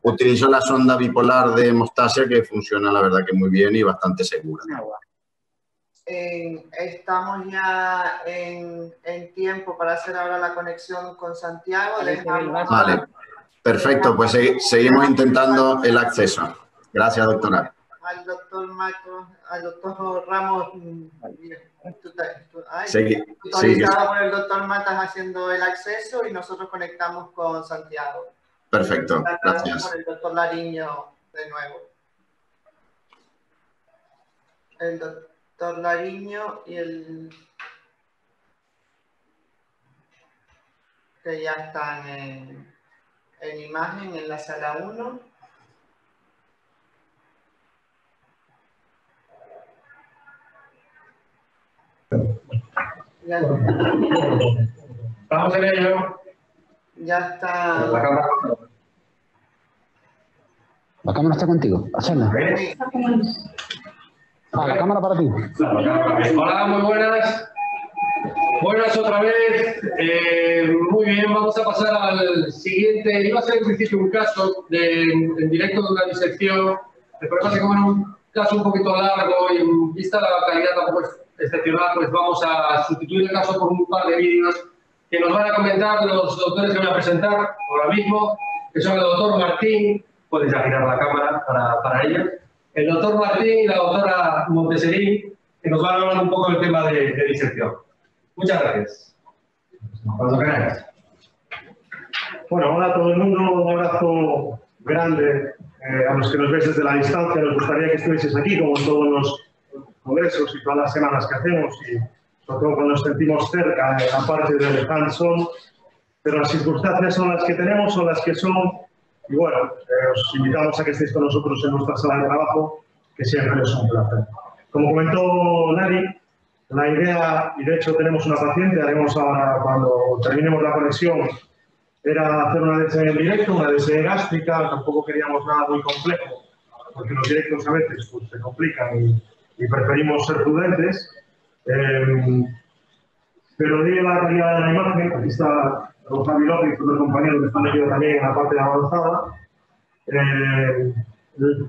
utilizo la sonda bipolar de hemostasia que funciona la verdad que muy bien y bastante segura. Estamos ya en tiempo para hacer ahora la conexión con Santiago. Vale, perfecto, pues seguimos intentando el acceso. Gracias, doctora. Al doctor Mato, al doctor Ramos, autorizado por el doctor Matas haciendo el acceso y nosotros conectamos con Santiago. Perfecto, gracias. Por el doctor Lariño de nuevo. El doctor Lariño y que ya están en imagen en la sala 1. Estamos en ello. Ya está. La cámara está contigo. Hazla. La cámara para ti. Hola, muy buenas. Buenas otra vez. Muy bien, vamos a pasar al siguiente. Iba a ser en principio un caso en directo de una disección. El problema es que como era un caso un poquito largo y en vista de la calidad tampoco excepcional, pues vamos a sustituir el caso por un par de vídeos que nos van a comentar los doctores que voy a presentar ahora mismo, que son el doctor Martín, puedes ya girar la cámara para ella, el doctor Martín y la doctora Monteseri, que nos van a hablar un poco del tema de disección. Muchas gracias. Cuando queráis. Bueno, hola a todo el mundo, un abrazo grande a los que nos veis desde la distancia. Nos gustaría que estuvieseis aquí, como en todos los congresos y todas las semanas que hacemos, y sobre todo cuando nos sentimos cerca, en la parte del hands-on, pero las circunstancias son las que tenemos, son las que son, y bueno, os invitamos a que estéis con nosotros en nuestra sala de trabajo, que siempre es un placer. Como comentó Nari, la idea, y de hecho tenemos una paciente, haremos ahora, cuando terminemos la conexión, era hacer una DSE en directo, una DSE gástrica. Tampoco queríamos nada muy complejo, porque los directos a veces pues, se complican y preferimos ser prudentes. Pero de la calidad de la imagen, aquí está Javi López y otros compañeros que están aquí también en la parte avanzada.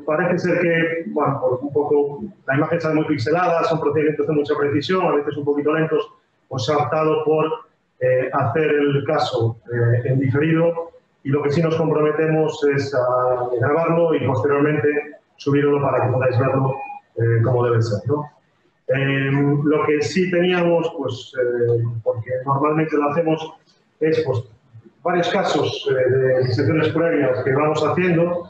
Parece ser que, bueno, por un poco, la imagen está muy pixelada, son procedimientos de mucha precisión, a veces un poquito lentos, pues se ha optado por hacer el caso en diferido, y lo que sí nos comprometemos es a grabarlo y posteriormente subirlo para que podáis verlo como debe ser, ¿no? Lo que sí teníamos, pues, porque normalmente lo hacemos, es pues, varios casos de disecciones previas que vamos haciendo,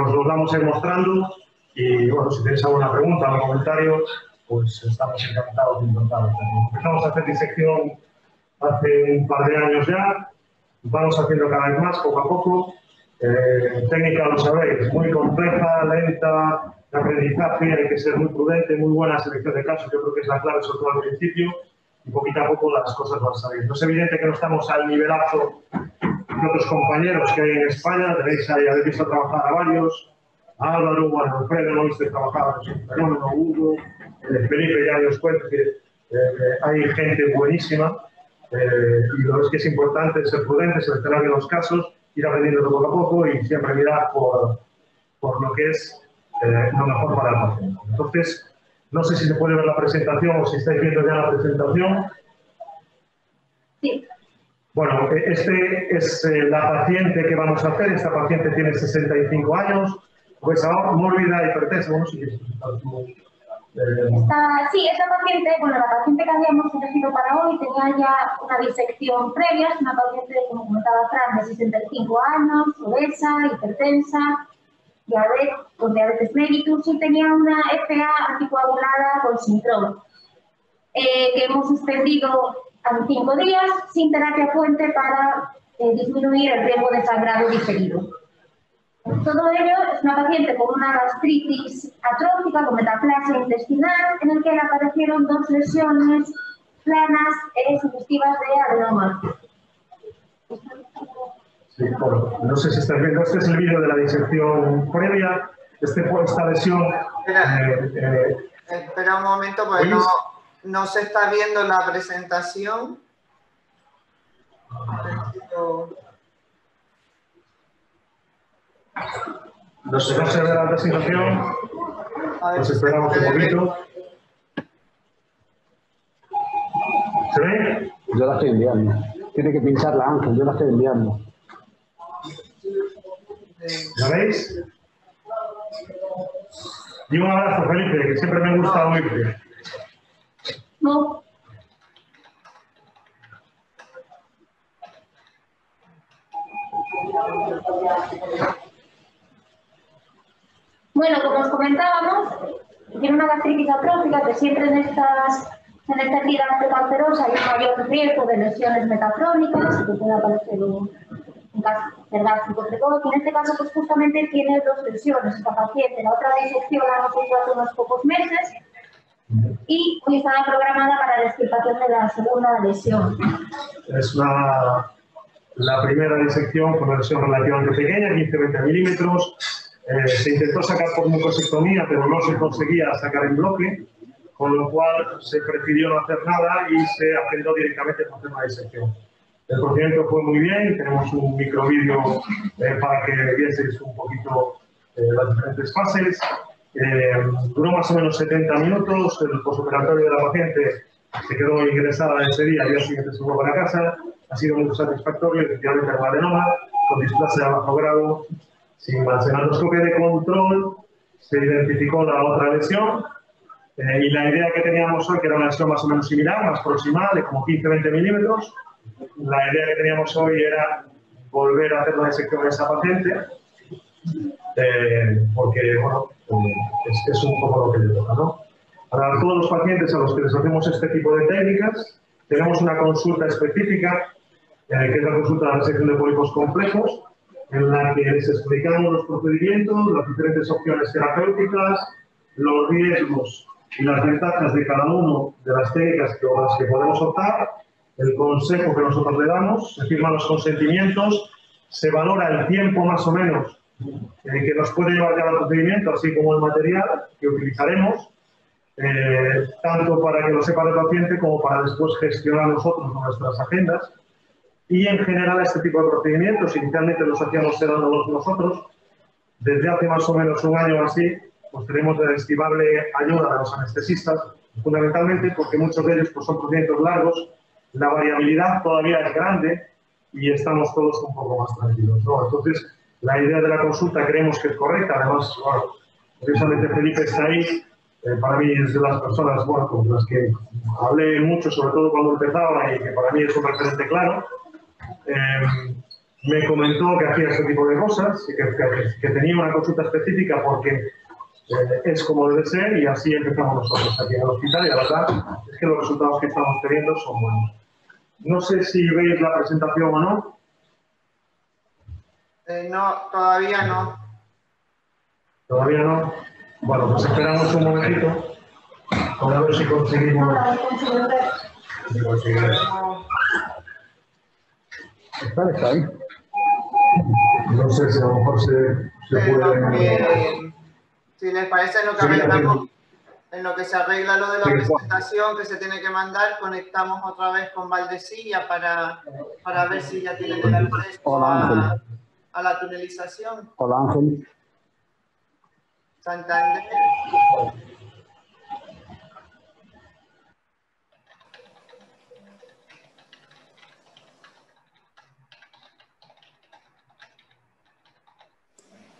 os los vamos a ir mostrando, y bueno, si tenéis alguna pregunta o comentario, pues estamos encantados de intentarlo. Empezamos a hacer disección hace un par de años ya, vamos haciendo cada vez más, poco a poco. Técnica, lo sabéis, muy compleja, lenta, de aprendizaje, hay que ser muy prudente, muy buena selección de casos, yo creo que es la clave, sobre todo al principio, y poquito a poco las cosas van saliendo. Es evidente que no estamos al nivelazo de otros compañeros que hay en España, tenéis ahí, habéis visto trabajar a varios, a Álvaro, bueno, Alfredo, no viste trabajar a un fenómeno, Hugo, Felipe ya os cuento que hay gente buenísima. Y lo que es importante es ser prudente, seleccionar bien los casos, ir aprendiendo poco a poco y siempre mirar por lo que es lo mejor para el paciente. Entonces, no sé si se puede ver la presentación o si estáis viendo ya la presentación. Sí. Bueno, este es la paciente que vamos a hacer. Esta paciente tiene 65 años, pues mórbida, hipertensa. Bueno, sí que es sí, esa paciente, bueno, la paciente que habíamos elegido para hoy tenía ya una disección previa, es una paciente, como comentaba Fran, de 65 años, obesa, hipertensa, con diabetes mellitus, y tenía una FA anticoagulada con sintrol, que hemos suspendido a 5 días sin terapia puente para disminuir el riesgo de sangrado diferido. Todo ello es una paciente con una gastritis atrófica, con metaplasia intestinal, en el que le aparecieron 2 lesiones planas sugestivas de adenoma. Sí, bueno, no sé si estáis viendo, este es el vídeo de la disección previa, esta lesión... Espera un momento, porque no se está viendo la presentación. No se ve la presentación, pues esperamos un poquito. ¿Se ve? Yo la estoy enviando. Tiene que pincharla, Ángel, yo la estoy enviando. ¿La veis? Y un abrazo, Felipe, que siempre me gusta oírte. No. Bueno, como os comentábamos, tiene una gastritis atrófica que siempre en esta herida precancerosa hay un mayor riesgo de lesiones metacrónicas, que puede aparecer un cáncer gástrico precoz, y en este caso pues justamente tiene 2 lesiones esta paciente. La otra disección la hemos hecho hace unos pocos meses y hoy estaba programada para la extirpación de la segunda lesión. Es la primera disección con una lesión relativamente pequeña, 15-20 milímetros. Se intentó sacar por mucosectomía, pero no se conseguía sacar en bloque, con lo cual se prefirió no hacer nada y se agendó directamente para hacer una disección. El procedimiento fue muy bien, tenemos un microvídeo para que vieseis un poquito las diferentes fases. Duró más o menos 70 minutos, el posoperatorio de la paciente se quedó ingresada ese día, al día siguiente se fue para casa, ha sido muy satisfactorio, efectivamente con adenoma, con displasia de bajo grado, sin endoscopia de control, se identificó la otra lesión y la idea que teníamos hoy, que era una lesión más o menos similar, más proximal, de como 15-20 milímetros, la idea que teníamos hoy era volver a hacer la disección de esa paciente, porque, bueno, es un poco lo que le toca, ¿no? Para todos los pacientes a los que les hacemos este tipo de técnicas, tenemos una consulta específica, que es la consulta de la resección de pólipos complejos, en la que les explicamos los procedimientos, las diferentes opciones terapéuticas, los riesgos y las ventajas de cada uno de las técnicas con las que podemos optar, el consejo que nosotros le damos, se firman los consentimientos, se valora el tiempo más o menos que nos puede llevar cada procedimiento, así como el material que utilizaremos, tanto para que lo sepa el paciente como para después gestionar nosotros nuestras agendas. Y en general este tipo de procedimientos, inicialmente los hacíamos cerrándolos nosotros, desde hace más o menos un año o así, pues tenemos la estimable ayuda de los anestesistas, fundamentalmente porque muchos de ellos pues, son procedimientos largos, la variabilidad todavía es grande y estamos todos un poco más tranquilos, ¿no? Entonces, la idea de la consulta creemos que es correcta, además, bueno, precisamente Felipe está ahí, para mí es de las personas, bueno, con las que hablé mucho, sobre todo cuando empezaba y que para mí es un referente claro. Me comentó que hacía este tipo de cosas y que tenía una consulta específica porque es como debe ser y así empezamos nosotros aquí en el hospital y la verdad es que los resultados que estamos teniendo son buenos. No sé si veis la presentación o no. No, todavía no. ¿Todavía no? Bueno, pues esperamos un momentito para ver si conseguimos... Está ahí. No sé si a lo mejor se puede... Si les parece, en lo que arreglamos, en lo que se arregla lo de la presentación que se tiene que mandar, conectamos otra vez con Valdecilla para ver si ya tienen el acceso a la tunelización. Hola, Ángel. Santander.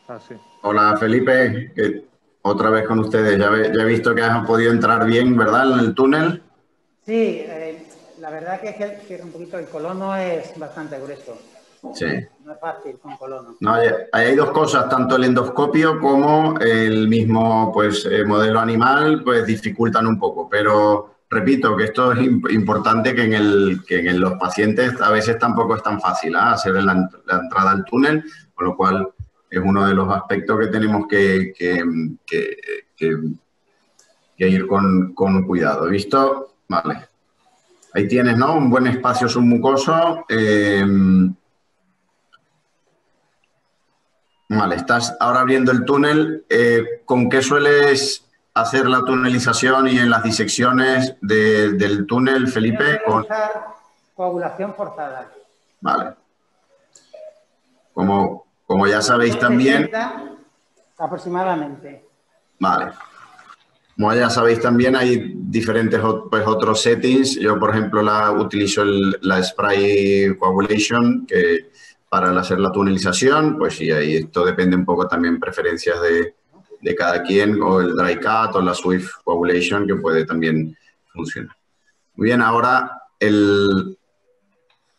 Ah, sí. Hola Felipe, otra vez con ustedes. Ya he visto que has podido entrar bien, ¿verdad? En el túnel. Sí, la verdad que es que un poquito el colono es bastante grueso. Sí. No es fácil con colono. No, hay dos cosas, tanto el endoscopio como el mismo pues, modelo animal pues dificultan un poco, pero repito que esto es importante que en los pacientes a veces tampoco es tan fácil hacer la entrada al túnel, con lo cual es uno de los aspectos que tenemos que ir con cuidado. ¿Visto? Vale. Ahí tienes, ¿no? Un buen espacio submucoso. Vale, estás ahora abriendo el túnel. ¿Con qué sueles hacer la tunelización y en las disecciones del túnel, Felipe? Con coagulación forzada. Vale. Como ya sabéis también... Aproximadamente. Vale. Como ya sabéis también hay diferentes pues, otros settings. Yo, por ejemplo, utilizo la Spray Coagulation para hacer la tunelización. Pues sí, ahí esto depende un poco también preferencias de cada quien, o el Dry Cut o la Swift Coagulation, que puede también funcionar. Muy bien, ahora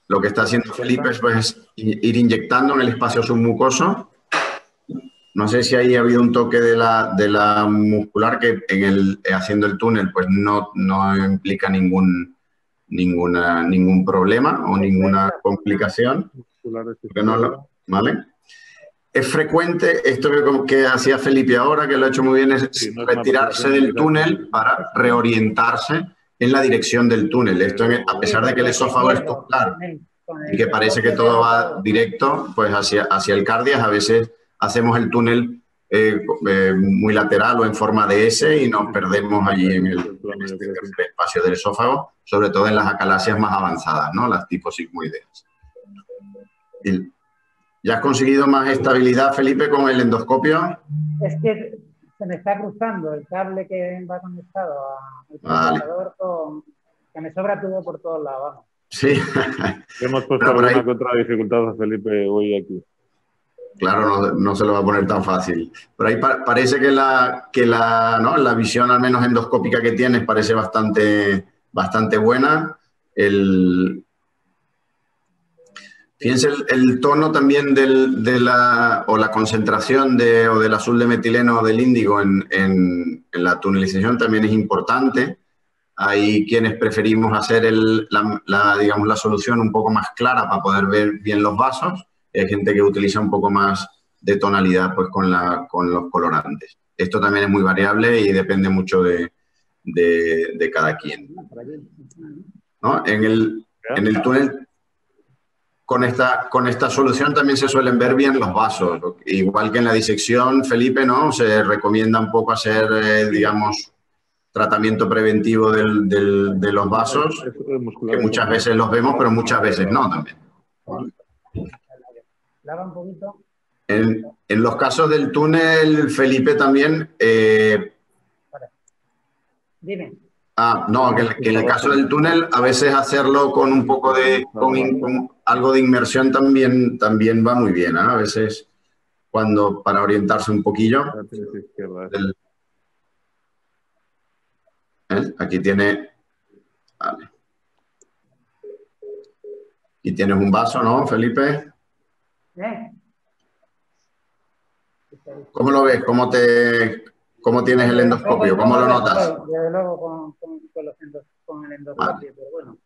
lo que está haciendo Felipe es pues, ir inyectando en el espacio submucoso. No sé si ahí ha habido un toque de la muscular que haciendo el túnel pues no implica ningún problema o ninguna complicación. ¿Vale? Es frecuente esto que hacía Felipe ahora, que lo ha hecho muy bien, es retirarse del túnel para reorientarse en la dirección del túnel. Esto, a pesar de que el esófago es claro y que parece que todo va directo pues hacia el cardias, a veces hacemos el túnel muy lateral o en forma de S y nos perdemos allí en el espacio del esófago, sobre todo en las acalasias más avanzadas, ¿no? Las tipo sigmoideas. ¿Ya has conseguido más estabilidad, Felipe, con el endoscopio? Es que se me está cruzando el cable que va conectado al procesador que me sobra todo por todos lados, vamos. Sí. Hemos puesto alguna contra dificultad a Felipe hoy aquí. claro, no se lo va a poner tan fácil. Pero ahí parece que ¿no? la visión, al menos endoscópica que tienes, parece bastante buena. Fíjense el tono también o la concentración del azul de metileno o del índigo en la tunelización también es importante. Hay quienes preferimos hacer digamos, la solución un poco más clara para poder ver bien los vasos. Hay gente que utiliza un poco más de tonalidad pues, con los colorantes. Esto también es muy variable y depende mucho de cada quien, ¿no? En el túnel, con esta solución también se suelen ver bien los vasos. Igual que en la disección, Felipe, ¿no? Se recomienda un poco hacer, digamos, tratamiento preventivo de los vasos, que muchas veces los vemos, pero muchas veces no también. Lava un poquito. En los casos del túnel, Felipe, también... Dime. No, que en el caso del túnel, a veces hacerlo con un poco con algo de inmersión también va muy bien, ¿eh? A veces, para orientarse un poquillo. Aquí tiene... Vale. Aquí tienes un vaso, ¿no, Felipe? ¿Cómo lo ves? ¿Cómo tienes el endoscopio? ¿Cómo lo notas? Desde luego con el endoscopio, pero bueno.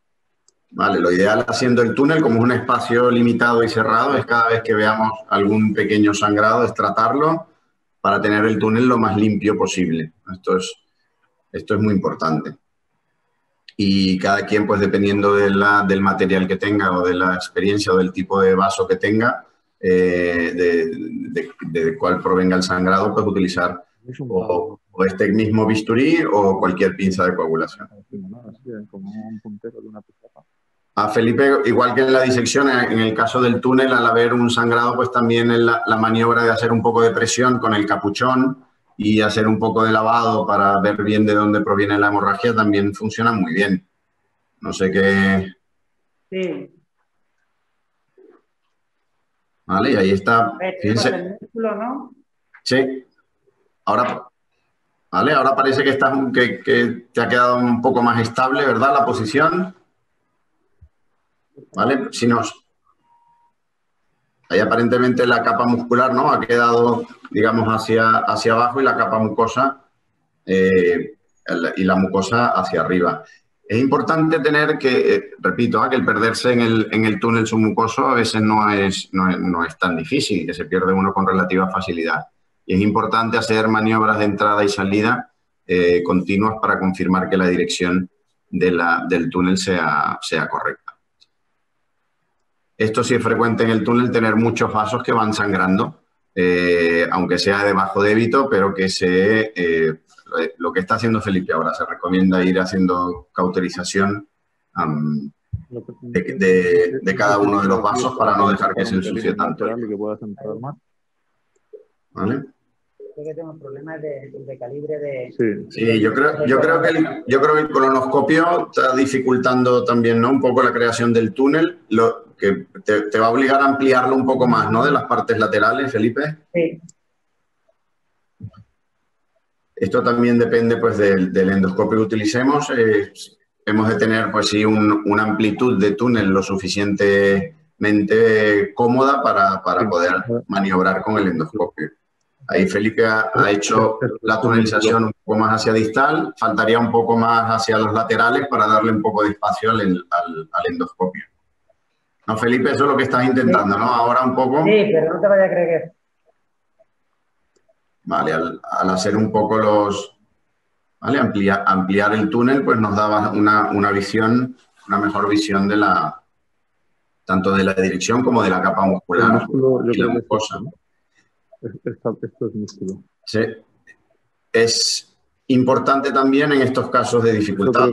Vale, lo ideal haciendo el túnel, como es un espacio limitado y cerrado, es cada vez que veamos algún pequeño sangrado, es tratarlo para tener el túnel lo más limpio posible. Esto es muy importante. Y cada quien, pues dependiendo del material que tenga o de la experiencia o del tipo de vaso que tenga, de cuál provenga el sangrado, pues utilizar o este mismo bisturí o cualquier pinza de coagulación. A Felipe, igual que en la disección, en el caso del túnel, al haber un sangrado, pues también la maniobra de hacer un poco de presión con el capuchón y hacer un poco de lavado para ver bien de dónde proviene la hemorragia también funciona muy bien. No sé qué... Sí. Vale, y ahí está. Fíjense. El músculo, ¿no? Sí. Ahora parece que te ha quedado un poco más estable, ¿verdad? La posición. ¿Vale? Ahí aparentemente la capa muscular, ¿no? Ha quedado, digamos, hacia abajo y la capa mucosa y la mucosa hacia arriba. Es importante tener que, repito, que el perderse en el túnel submucoso a veces no es tan difícil, que se pierde uno con relativa facilidad. Y es importante hacer maniobras de entrada y salida continuas para confirmar que la dirección del túnel sea correcta. Esto sí es frecuente en el túnel, tener muchos vasos que van sangrando, aunque sea de bajo débito, pero que lo que está haciendo Felipe ahora, se recomienda ir haciendo cauterización de cada uno de los vasos para no dejar que se ensucie tanto. ¿Vale? Creo que tengo problemas de calibre de... Sí, yo creo que el colonoscopio está dificultando también, ¿no? Un poco la creación del túnel, lo que te va a obligar a ampliarlo un poco más, ¿no? De las partes laterales, Felipe. Sí. Esto también depende, pues, del endoscopio que utilicemos. Hemos de tener, pues sí, una amplitud de túnel lo suficientemente cómoda para poder maniobrar con el endoscopio. Ahí Felipe ha hecho la tunelización un poco más hacia distal, faltaría un poco más hacia los laterales para darle un poco de espacio al endoscopio. No, Felipe, eso es lo que estás intentando, ¿no? Ahora un poco... Sí, pero no te vayas a creer. Vale, al hacer un poco ¿vale? Ampliar el túnel, pues nos daba una mejor visión tanto de la dirección como de la capa muscular y la mucosa. Esto es músculo. Sí. Es importante también en estos casos de dificultad,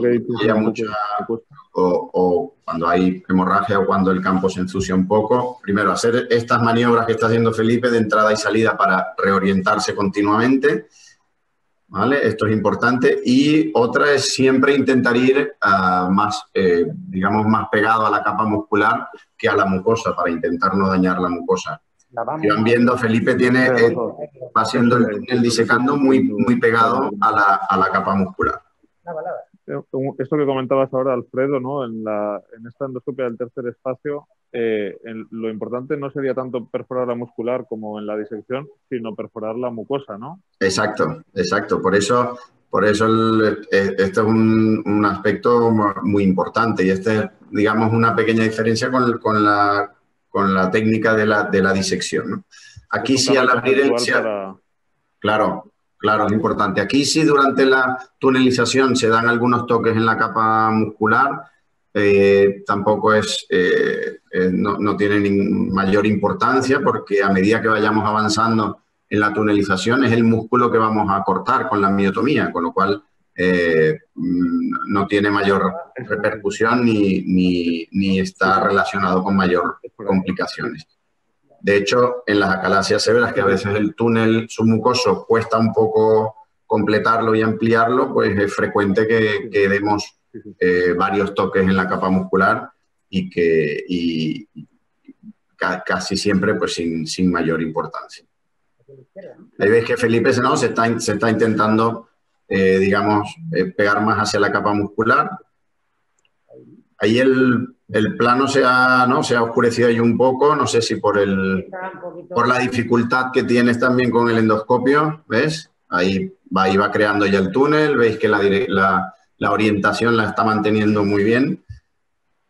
o cuando hay hemorragia o cuando el campo se ensucia un poco. Primero, hacer estas maniobras que está haciendo Felipe de entrada y salida para reorientarse continuamente. ¿Vale? Esto es importante. Y otra es siempre intentar ir digamos, más pegado a la capa muscular que a la mucosa para intentar no dañar la mucosa. Si van viendo, Felipe tiene, va haciendo el túnel disecando muy pegado a la capa muscular. Esto que comentabas ahora, Alfredo, ¿no? En esta endoscopia del tercer espacio, lo importante no sería tanto perforar la muscular como en la disección, sino perforar la mucosa, ¿no? Exacto, exacto. Por eso este es un aspecto muy importante y este es, digamos, una pequeña diferencia con la técnica de la disección, ¿no? Aquí sí al abrir el... Claro, es importante. Aquí sí durante la tunelización se dan algunos toques en la capa muscular, tampoco no tiene mayor importancia porque a medida que vayamos avanzando en la tunelización es el músculo que vamos a cortar con la miotomía, con lo cual no tiene mayor repercusión ni está relacionado con mayor complicaciones. De hecho, en las acalasias severas, que a veces el túnel submucoso cuesta un poco completarlo y ampliarlo, pues es frecuente que demos varios toques en la capa muscular y casi siempre pues sin mayor importancia. Ahí veis que Felipe se está intentando, digamos, pegar más hacia la capa muscular. Ahí el plano se ha oscurecido ahí un poco, no sé si por la dificultad que tienes también con el endoscopio, ¿ves? Ahí va creando ya el túnel, veis que la orientación la está manteniendo muy bien.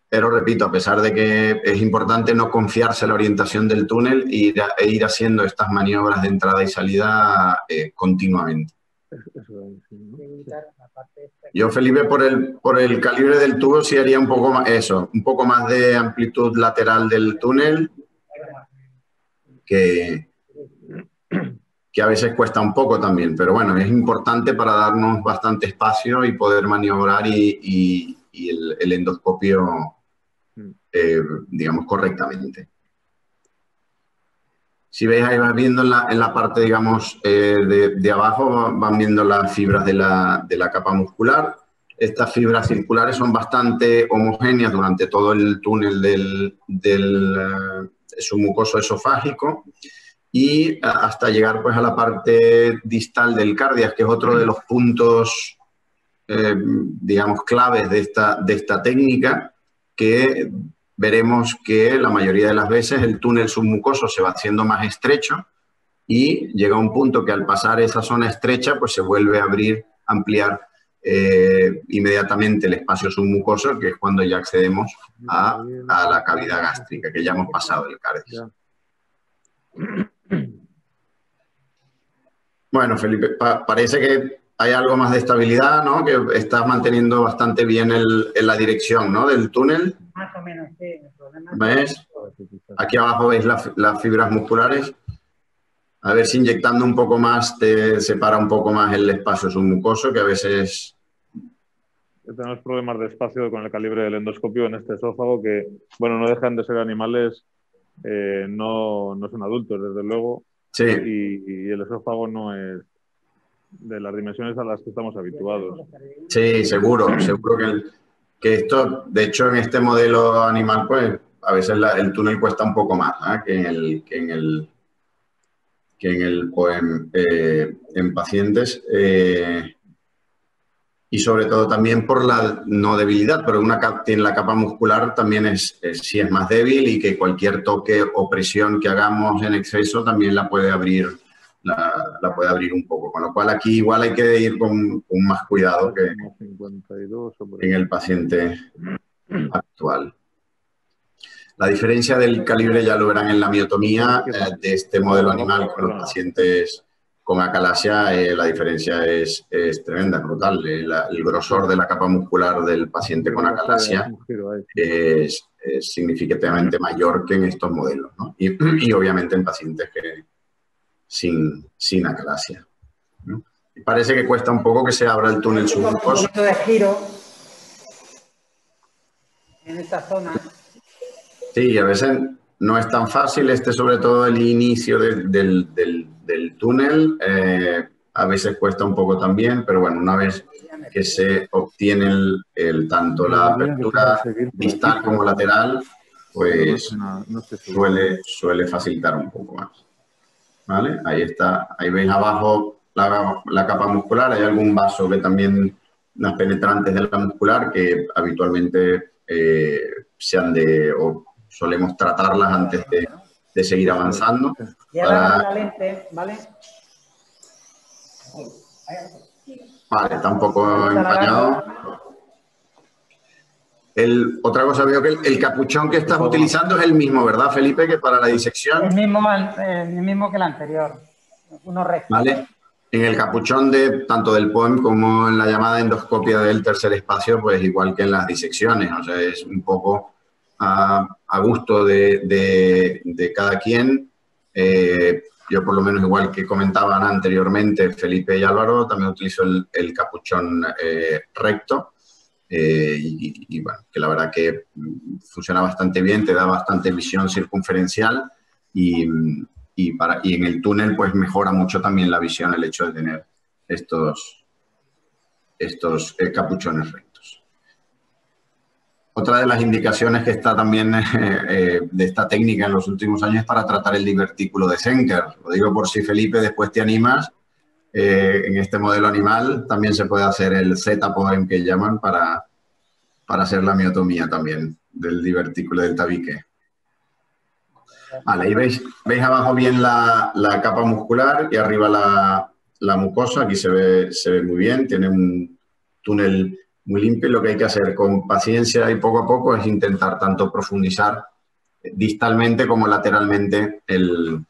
Pero repito, a pesar de que es importante no confiarse en la orientación del túnel e ir haciendo estas maniobras de entrada y salida continuamente. Yo, Felipe, por el calibre del tubo sí haría un poco más de amplitud lateral del túnel, que a veces cuesta un poco también, pero bueno, es importante para darnos bastante espacio y poder maniobrar y el endoscopio, digamos, correctamente. Si veis ahí, vas viendo en la parte, digamos, de abajo, van viendo las fibras de la capa muscular. Estas fibras circulares son bastante homogéneas durante todo el túnel del submucoso esofágico y hasta llegar pues a la parte distal del cardias, que es otro de los puntos, digamos, claves de esta técnica, que veremos que la mayoría de las veces el túnel submucoso se va haciendo más estrecho y llega a un punto que al pasar esa zona estrecha pues se vuelve a ampliar inmediatamente el espacio submucoso, que es cuando ya accedemos a la cavidad gástrica, que ya hemos pasado el cardias. Bueno, Felipe, parece que hay algo más de estabilidad, ¿no? Que estás manteniendo bastante bien la dirección, ¿no? Del túnel. Más o menos, sí. ¿Ves? Aquí abajo veis las fibras musculares. A ver si inyectando un poco más te separa un poco más el espacio submucoso, que a veces... Tenemos problemas de espacio con el calibre del endoscopio en este esófago que, bueno, no dejan de ser animales, no son adultos, desde luego. Sí. Y el esófago no es de las dimensiones a las que estamos habituados. Sí, seguro que esto, de hecho, en este modelo animal, pues, a veces el túnel cuesta un poco más, ¿eh? en pacientes. Y sobre todo también por la no debilidad, pero tiene la capa muscular también sí es más débil y que cualquier toque o presión que hagamos en exceso también la puede abrir un poco. Con lo cual aquí igual hay que ir con más cuidado que en el paciente actual. La diferencia del calibre ya lo verán en la miotomía de este modelo animal con los pacientes con acalasia. La diferencia es tremenda, brutal. El grosor de la capa muscular del paciente con acalasia es significativamente mayor que en estos modelos, ¿no? Y obviamente en pacientes sin acalasia, ¿no? Y parece que cuesta un poco que se abra el túnel submucoso. Un poquito de giro en esta zona. Sí, a veces no es tan fácil, sobre todo el inicio del túnel, a veces cuesta un poco también, pero bueno, una vez que se obtiene tanto la apertura distal como lateral, pues suele facilitar un poco más. ¿Vale? Ahí está, ahí veis abajo la capa muscular, hay algún vaso que también, unas penetrantes de la muscular que habitualmente o solemos tratarlas antes de seguir avanzando. Lleva la lente, ¿vale? Vale, está un poco empañado. Otra cosa, veo que el capuchón que estás utilizando es el mismo, ¿verdad, Felipe, que para la disección? El mismo que el anterior, uno recto. Vale. En el capuchón tanto del POEM como en la llamada endoscopia del tercer espacio, pues igual que en las disecciones, o sea, es un poco a gusto de cada quien. Yo por lo menos, igual que comentaban anteriormente Felipe y Álvaro, también utilizo el capuchón recto. Y bueno, que la verdad que funciona bastante bien, te da bastante visión circunferencial y en el túnel pues mejora mucho también la visión el hecho de tener estos capuchones rectos. Otra de las indicaciones que está también de esta técnica en los últimos años es para tratar el divertículo de Zenker. Lo digo por si, Felipe, después te animas. En este modelo animal también se puede hacer el Z-POEM que llaman para hacer la miotomía también del divertículo del tabique. Vale, ahí veis abajo bien la capa muscular y arriba la mucosa. Aquí se ve muy bien, tiene un túnel muy limpio. Lo que hay que hacer con paciencia y poco a poco es intentar tanto profundizar distalmente como lateralmente el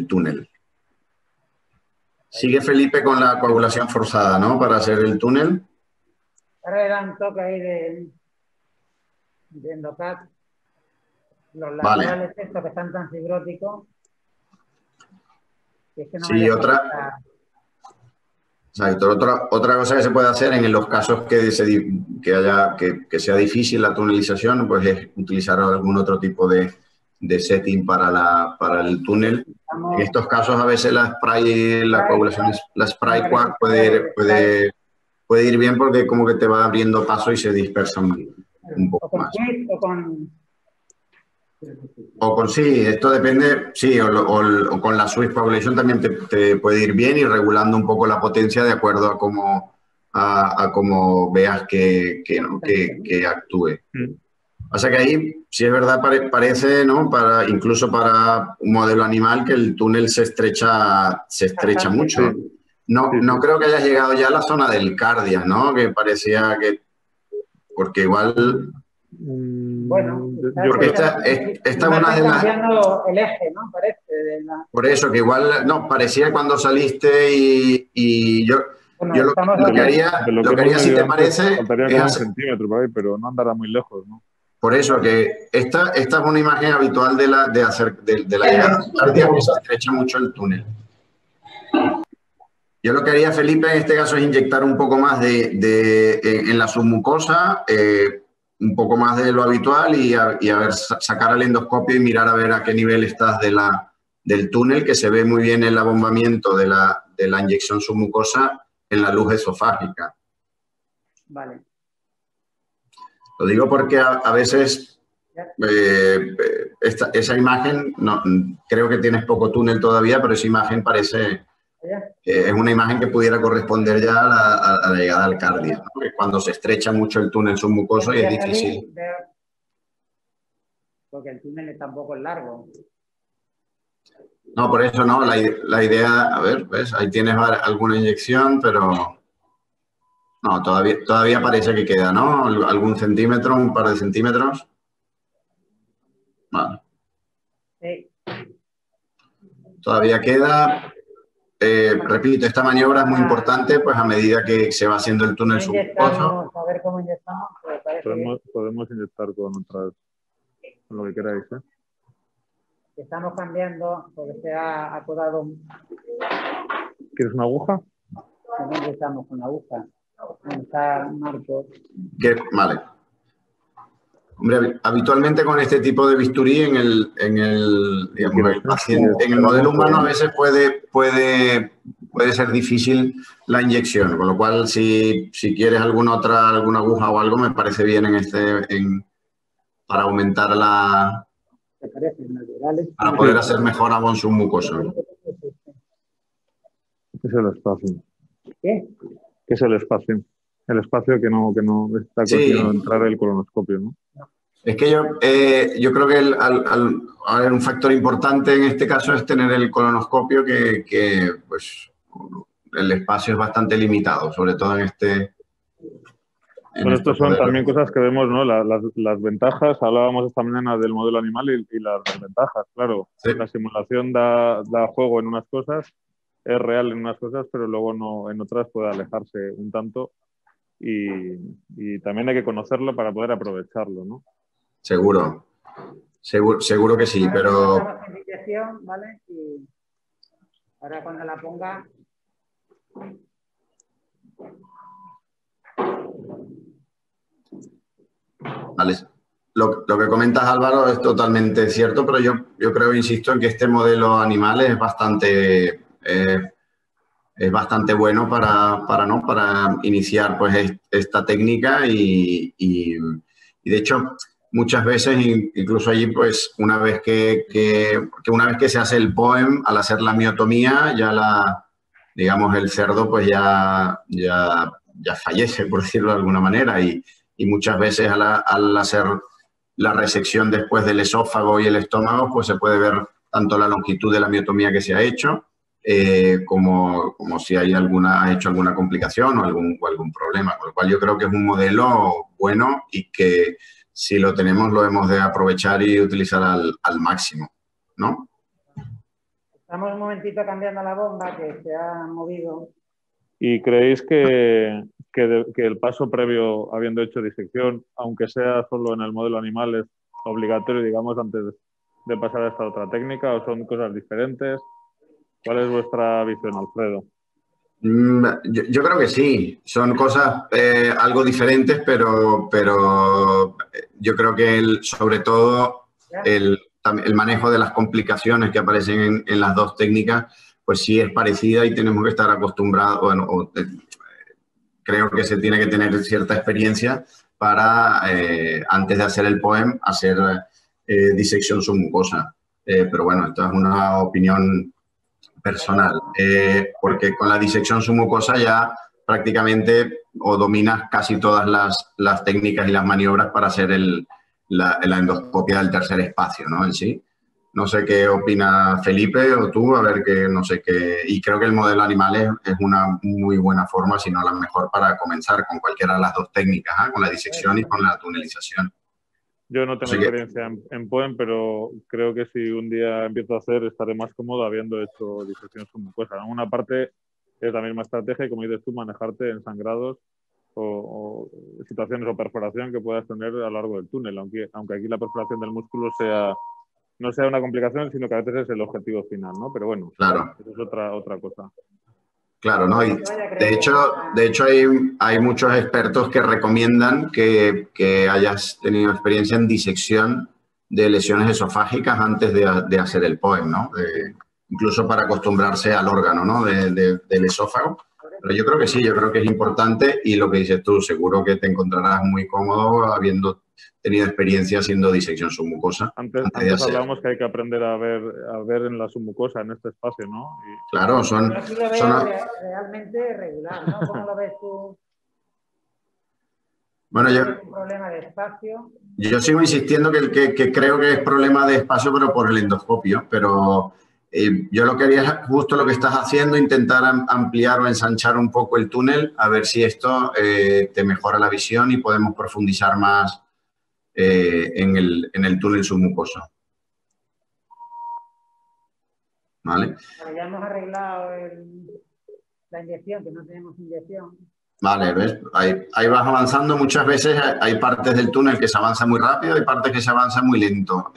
túnel. Sigue Felipe con la coagulación forzada, ¿no? Para hacer el túnel. Ahora le dan un toque ahí de endocat. Los laterales estos que están tan fibróticos. Que es que no sí, otra cosa que se puede hacer en los casos que sea difícil la tunelización, pues es utilizar algún otro tipo de setting para el túnel. En estos casos a veces la coagulación, la spray quack puede ir bien porque como que te va abriendo paso y se dispersa un poco más. O con sí, esto depende, sí, o con la Swiss Coagulation también te puede ir bien y regulando un poco la potencia de acuerdo a cómo veas que actúe. O sea que ahí, si es verdad, parece, ¿no? Incluso para un modelo animal, que el túnel se estrecha mucho. No creo que hayas llegado ya a la zona del cardia, ¿no? Que parecía que... Porque igual... Bueno, porque esta es una de las... el eje, ¿no? Parece. Por eso, que igual... No, parecía cuando saliste y yo... Bueno, yo lo que haría, si te parece... Faltaría como un centímetro por ahí, pero no andará muy lejos, ¿no? Por eso, que esta es una imagen habitual de la llegada cardia, que se estrecha mucho el túnel. Yo lo que haría, Felipe, en este caso es inyectar un poco más en la submucosa, un poco más de lo habitual y sacar el endoscopio y mirar a ver a qué nivel estás del túnel, que se ve muy bien el abombamiento de la inyección submucosa en la luz esofágica. Vale. Lo digo porque a veces esa imagen, no, creo que tienes poco túnel todavía, pero esa imagen parece... es una imagen que pudiera corresponder ya a la llegada al cardio, ¿no? Porque cuando se estrecha mucho el túnel submucoso y es difícil. Porque el túnel tampoco es largo. No, por eso no. La idea, a ver, ¿ves? Ahí tienes alguna inyección, pero no, todavía parece que queda, ¿no? Algún centímetro, un par de centímetros. Vale. Sí. Todavía queda. Repito, esta maniobra es muy importante, pues a medida que se va haciendo el túnel submucoso. A ver cómo inyectamos. Podemos inyectar con lo que queráis, ¿eh? Estamos cambiando porque se ha acordado. ¿Quieres una aguja? No inyectamos con la aguja. Está Marco. Vale. Hombre, habitualmente con este tipo de bisturí en el paciente, en el modelo humano a veces puede ser difícil la inyección, con lo cual si quieres alguna aguja o algo me parece bien para aumentar la... para poder hacer mejor abón submucoso. Es el espacio. ¿Qué? ¿Qué es el espacio? El espacio que no está consiguiendo entrar el colonoscopio, ¿no? Es que yo creo que un factor importante en este caso es tener el colonoscopio que pues, el espacio es bastante limitado, sobre todo en este... Bueno, estos son también cosas que vemos, ¿no? Las ventajas, hablábamos esta mañana del modelo animal y las desventajas, claro. Sí. La simulación da juego en unas cosas, es real en unas cosas, pero luego no, en otras puede alejarse un tanto y también hay que conocerlo para poder aprovecharlo, ¿no? Seguro que sí, ahora pero... ¿vale? Y ahora cuando la ponga... Vale. Lo que comentas, Álvaro, es totalmente cierto, pero yo creo, insisto, en que este modelo animal es bastante bueno para iniciar pues, esta técnica y de hecho, muchas veces, incluso allí, pues, una vez que se hace el POEM, al hacer la miotomía, ya digamos, el cerdo pues ya fallece, por decirlo de alguna manera, y muchas veces al hacer la resección después del esófago y el estómago, pues se puede ver tanto la longitud de la miotomía que se ha hecho, como si ha hecho alguna complicación o algún problema. Con lo cual yo creo que es un modelo bueno y que si lo tenemos lo hemos de aprovechar y utilizar al máximo, ¿no? Estamos un momentito cambiando la bomba que se ha movido. ¿Y creéis que el paso previo, habiendo hecho disección, aunque sea solo en el modelo animal, es obligatorio, digamos, antes de pasar a esta otra técnica, o son cosas diferentes? ¿Cuál es vuestra visión, Alfredo? Yo creo que sí, son cosas algo diferentes, pero yo creo que sobre todo el manejo de las complicaciones que aparecen en las dos técnicas, pues sí es parecida y tenemos que estar acostumbrados, bueno, creo que se tiene que tener cierta experiencia para, antes de hacer el POEM, hacer disección submucosa. Pero bueno, esto es una opinión personal, porque con la disección submucosa ya prácticamente dominas casi todas las técnicas y las maniobras para hacer la endoscopia del tercer espacio, ¿no? En sí. No sé qué opina Felipe o tú, a ver que no sé qué. Y creo que el modelo animal es una muy buena forma, si no la mejor, para comenzar con cualquiera de las dos técnicas, ¿eh? Con la disección y con la tunelización. Yo no tengo experiencia en POEM, pero creo que si un día empiezo a hacer, estaré más cómodo habiendo hecho disección submucosa. En una parte es la misma estrategia y, como dices tú, manejarte en sangrados o situaciones o perforación que puedas tener a lo largo del túnel, aunque aquí la perforación del músculo no sea una complicación, sino que a veces es el objetivo final, ¿no? Pero bueno, claro, eso es otra cosa. Claro, ¿no? Y de hecho hay muchos expertos que recomiendan que hayas tenido experiencia en disección de lesiones esofágicas antes de hacer el POEM, ¿no? Incluso para acostumbrarse al órgano, ¿no? del esófago. Pero yo creo que sí, yo creo que es importante y lo que dices tú, seguro que te encontrarás muy cómodo habiendo tenido experiencia haciendo disección submucosa. Antes hablábamos que hay que aprender a ver en la submucosa, en este espacio, ¿no? Claro, Yo aquí lo veo realmente regular, ¿no? ¿Cómo lo ves tú? Bueno, un problema de espacio. Yo sigo insistiendo que creo que es problema de espacio, pero por el endoscopio, pero yo lo que haría es justo lo que estás haciendo, intentar ampliar o ensanchar un poco el túnel, a ver si esto te mejora la visión y podemos profundizar más en el túnel submucoso. ¿Vale? Bueno, ya hemos arreglado la inyección, que no tenemos inyección. Vale, ¿ves? Ahí vas avanzando. Muchas veces hay partes del túnel que se avanza muy rápido y partes que se avanza muy lento.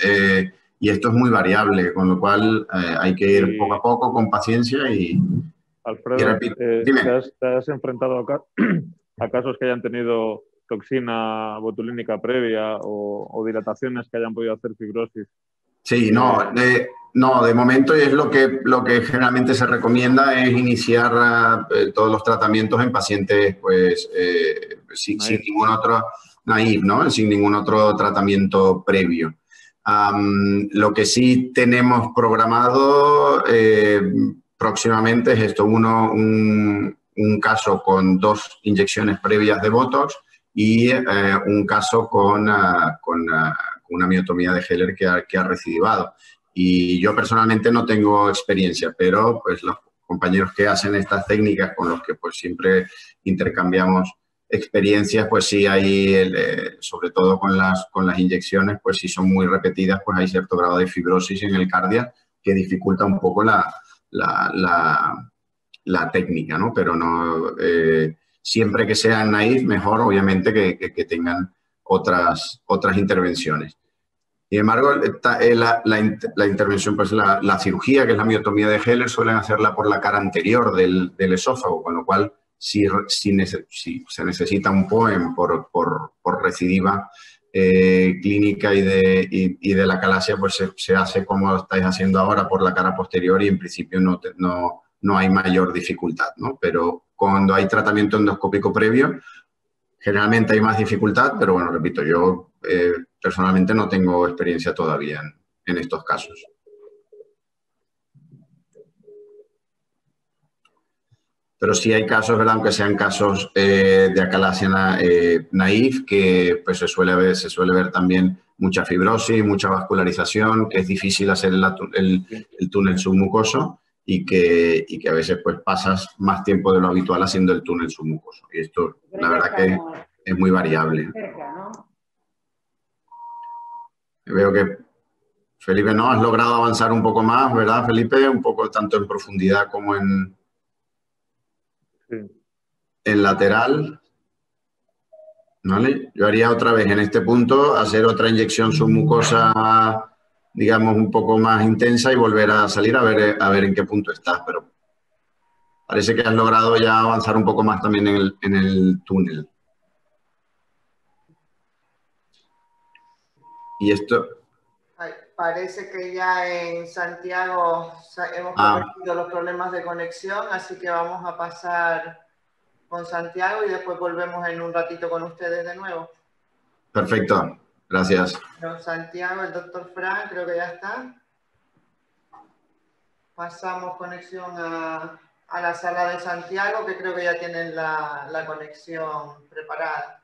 Y esto es muy variable, con lo cual hay que ir poco a poco, con paciencia y... Alfredo, ¿te has enfrentado a casos que hayan tenido toxina botulínica previa o dilataciones que hayan podido hacer fibrosis? Sí, no, de momento es lo que generalmente se recomienda es iniciar todos los tratamientos en pacientes pues sin ningún naive, ¿no? Sin ningún otro tratamiento previo. Lo que sí tenemos programado próximamente es esto, un caso con 2 inyecciones previas de Botox y un caso con una miotomía de Heller que ha recidivado. Y yo personalmente no tengo experiencia, pero pues los compañeros que hacen estas técnicas con los que pues siempre intercambiamos experiencias, pues sí hay, sobre todo con las inyecciones, pues si son muy repetidas, pues hay cierto grado de fibrosis en el cardia que dificulta un poco la técnica, ¿no? Pero no, siempre que sean naive, mejor obviamente que tengan otras intervenciones. Sin embargo, la intervención, pues la cirugía, que es la miotomía de Heller, suelen hacerla por la cara anterior del esófago, con lo cual si se necesita un POEM por recidiva clínica y de la calasia, pues se hace como estáis haciendo ahora por la cara posterior y en principio no hay mayor dificultad, ¿no? Pero cuando hay tratamiento endoscópico previo, generalmente hay más dificultad, pero bueno, repito, yo personalmente no tengo experiencia todavía en estos casos. Pero sí hay casos, ¿verdad? Aunque sean casos de acalasia naïve, que pues se suele ver también mucha fibrosis, mucha vascularización, que es difícil hacer el túnel submucoso y que a veces pues pasas más tiempo de lo habitual haciendo el túnel submucoso. Y esto, la verdad que es muy variable. Veo que, Felipe, ¿no? Has logrado avanzar un poco más, ¿verdad, Felipe? Un poco tanto en profundidad como en lateral. ¿Vale? Yo haría otra vez en este punto, hacer otra inyección submucosa, digamos, un poco más intensa y volver a salir a ver en qué punto estás. Pero parece que has logrado ya avanzar un poco más también en el túnel. Y esto... Parece que ya en Santiago hemos corregido los problemas de conexión, así que vamos a pasar con Santiago y después volvemos en un ratito con ustedes de nuevo. Perfecto, gracias. Bueno, Santiago, el doctor Fran, creo que ya está. Pasamos conexión a la sala de Santiago, que creo que ya tienen la conexión preparada.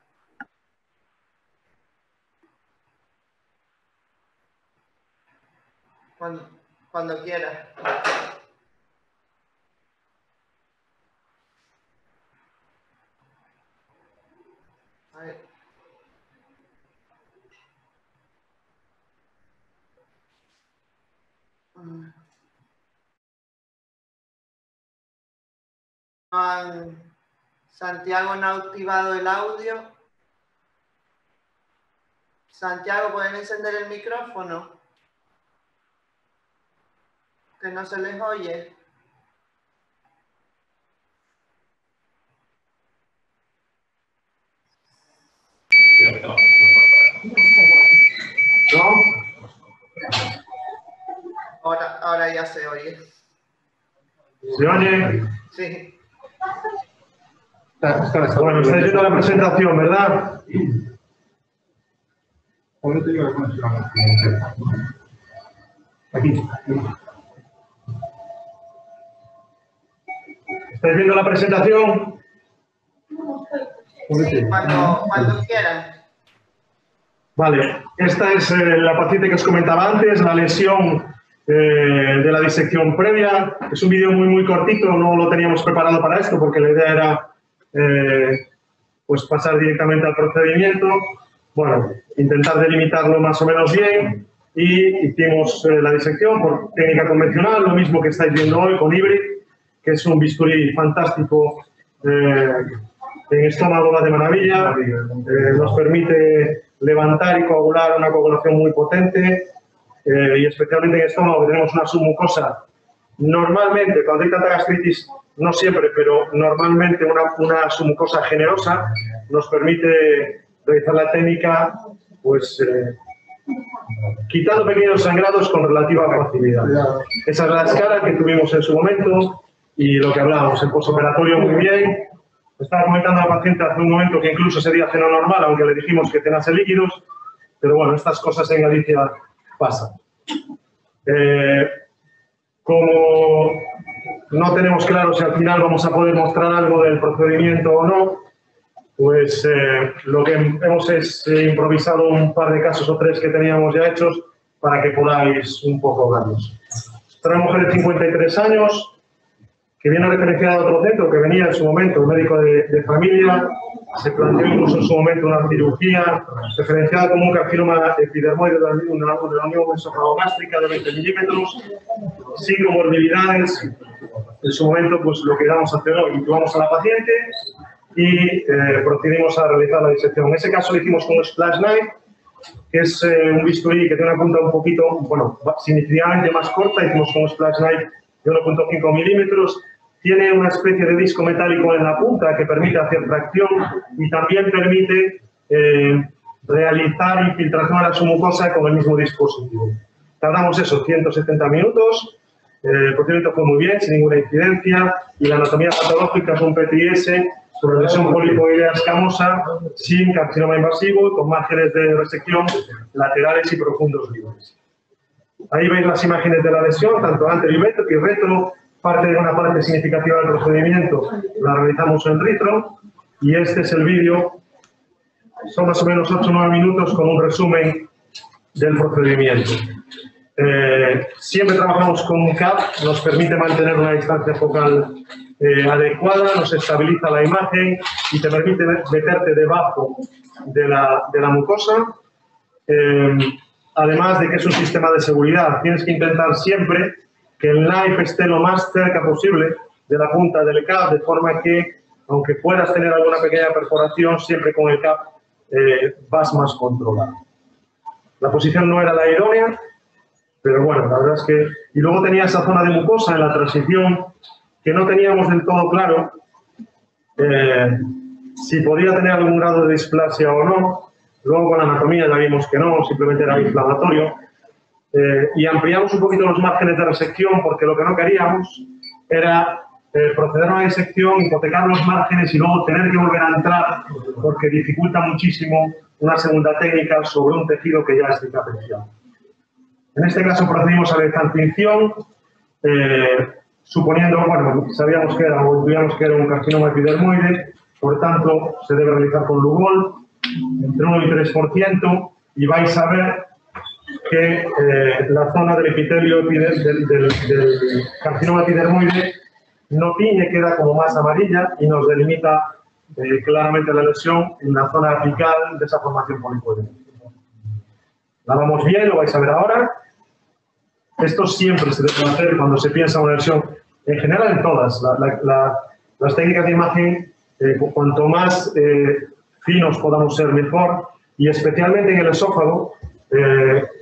Cuando quiera. A ver. Santiago no ha activado el audio. Santiago, ¿pueden encender el micrófono? Que no se les oye. ¿No? Ahora ya se oye. ¿Se oye? Sí. Bueno, estáis viendo la presentación, ¿verdad? Aquí. ¿Estáis viendo la presentación? Sí, cuando quieran. Vale, esta es la paciente que os comentaba antes, la lesión de la disección previa. Es un vídeo muy cortito, no lo teníamos preparado para esto porque la idea era pues pasar directamente al procedimiento. Bueno, intentar delimitarlo más o menos bien y hicimos la disección por técnica convencional, lo mismo que estáis viendo hoy con Hybrid, que es un bisturí fantástico en estómago, va de maravilla, nos permite levantar y coagular una coagulación muy potente y especialmente en estómago, que tenemos una submucosa. Normalmente, cuando hay tanta gastritis, no siempre, pero normalmente una submucosa generosa nos permite realizar la técnica, pues quitando pequeños sangrados con relativa facilidad. Esa es la escala que tuvimos en su momento y lo que hablábamos, el postoperatorio muy bien, Estaba comentando a la paciente hace un momento que incluso ese día cenó normal, aunque le dijimos que cenase líquidos, pero bueno, estas cosas en Galicia pasan. Como no tenemos claro si al final vamos a poder mostrar algo del procedimiento o no, pues lo que hemos es improvisado un par de casos o 3 que teníamos ya hechos para que podáis un poco verlos. Esta es una mujer de 53 años que viene referenciada a otro centro, que venía en su momento, un médico de familia, se planteó incluso en su momento una cirugía referenciada como un carcinoma epidermoide de la unión esofagogástrica de 20 milímetros, sin comorbilidades. En su momento, pues lo que vamos a hacer hoy, intubamos a la paciente y procedimos a realizar la disección. En ese caso lo hicimos con un splash knife, que es un bisturí que tiene una punta un poquito, bueno, significativamente más corta. Hicimos con un splash knife de 1.5 milímetros. Tiene una especie de disco metálico en la punta que permite hacer tracción y también permite realizar infiltración a la mucosa con el mismo dispositivo. Tardamos eso, 170 minutos. El procedimiento fue muy bien, sin ninguna incidencia, y la anatomía patológica es un PTS sobre lesión polipoidea escamosa, sin carcinoma invasivo, con márgenes de resección laterales y profundos libres. Ahí veis las imágenes de la lesión, tanto anterior y retro. Parte de una parte significativa del procedimiento la realizamos en retro, y este es el vídeo. Son más o menos 8 o 9 minutos con un resumen del procedimiento. Siempre trabajamos con CAP, nos permite mantener una distancia focal adecuada, nos estabiliza la imagen y te permite meterte debajo de la mucosa. Además de que es un sistema de seguridad, tienes que intentar siempre que el knife esté lo más cerca posible de la punta del CAP, de forma que, aunque puedas tener alguna pequeña perforación, siempre con el CAP vas más controlado. La posición no era la idónea, pero bueno, la verdad es que... Y luego tenía esa zona de mucosa en la transición que no teníamos del todo claro si podía tener algún grado de displasia o no. Luego con la anatomía ya vimos que no, simplemente era inflamatorio. Y ampliamos un poquito los márgenes de resección porque lo que no queríamos era proceder a una disección, hipotecar los márgenes y luego tener que volver a entrar, porque dificulta muchísimo una segunda técnica sobre un tejido que ya es cicatrizado. En este caso procedimos a la extinción, suponiendo, bueno, sabíamos que era o intuíamos que era un carcinoma epidermoide, por tanto se debe realizar con Lugol entre 1 y 3%, y vais a ver que la zona del epitelio del carcinoma epidermoide no tiñe, queda como más amarilla y nos delimita claramente la lesión en la zona apical de esa formación polipoidea. La vamos bien, lo vais a ver ahora. Esto siempre se debe hacer cuando se piensa en una lesión, en general en todas. Las técnicas de imagen, cuanto más finos podamos ser, mejor, y especialmente en el esófago.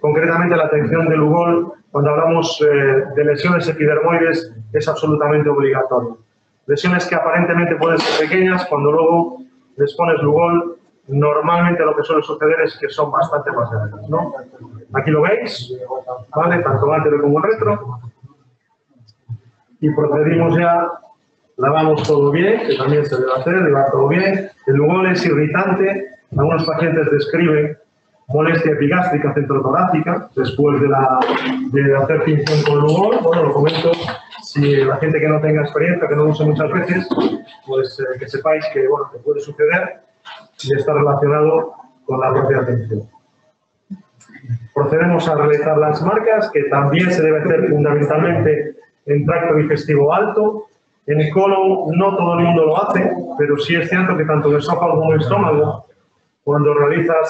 Concretamente la atención de Lugol, cuando hablamos de lesiones epidermoides, es absolutamente obligatorio. Lesiones que aparentemente pueden ser pequeñas, cuando luego les pones Lugol, normalmente lo que suele suceder es que son bastante más grandes, ¿no? Aquí lo veis, ¿vale? Tanto anterior como retro. Y procedimos ya, lavamos todo bien, que también se debe hacer, llevar todo bien. El Lugol es irritante, algunos pacientes describen molestia epigástrica centrotorácica después de hacer tinción con Lugol. Bueno, lo comento, si la gente que no tenga experiencia, que no lo use muchas veces, pues que sepáis que, bueno, que puede suceder y está relacionado con la propia tinción. Procedemos a realizar las marcas, que también se debe hacer fundamentalmente en tracto digestivo alto. En el colon no todo el mundo lo hace, pero sí es cierto que tanto en esófago como en estómago, cuando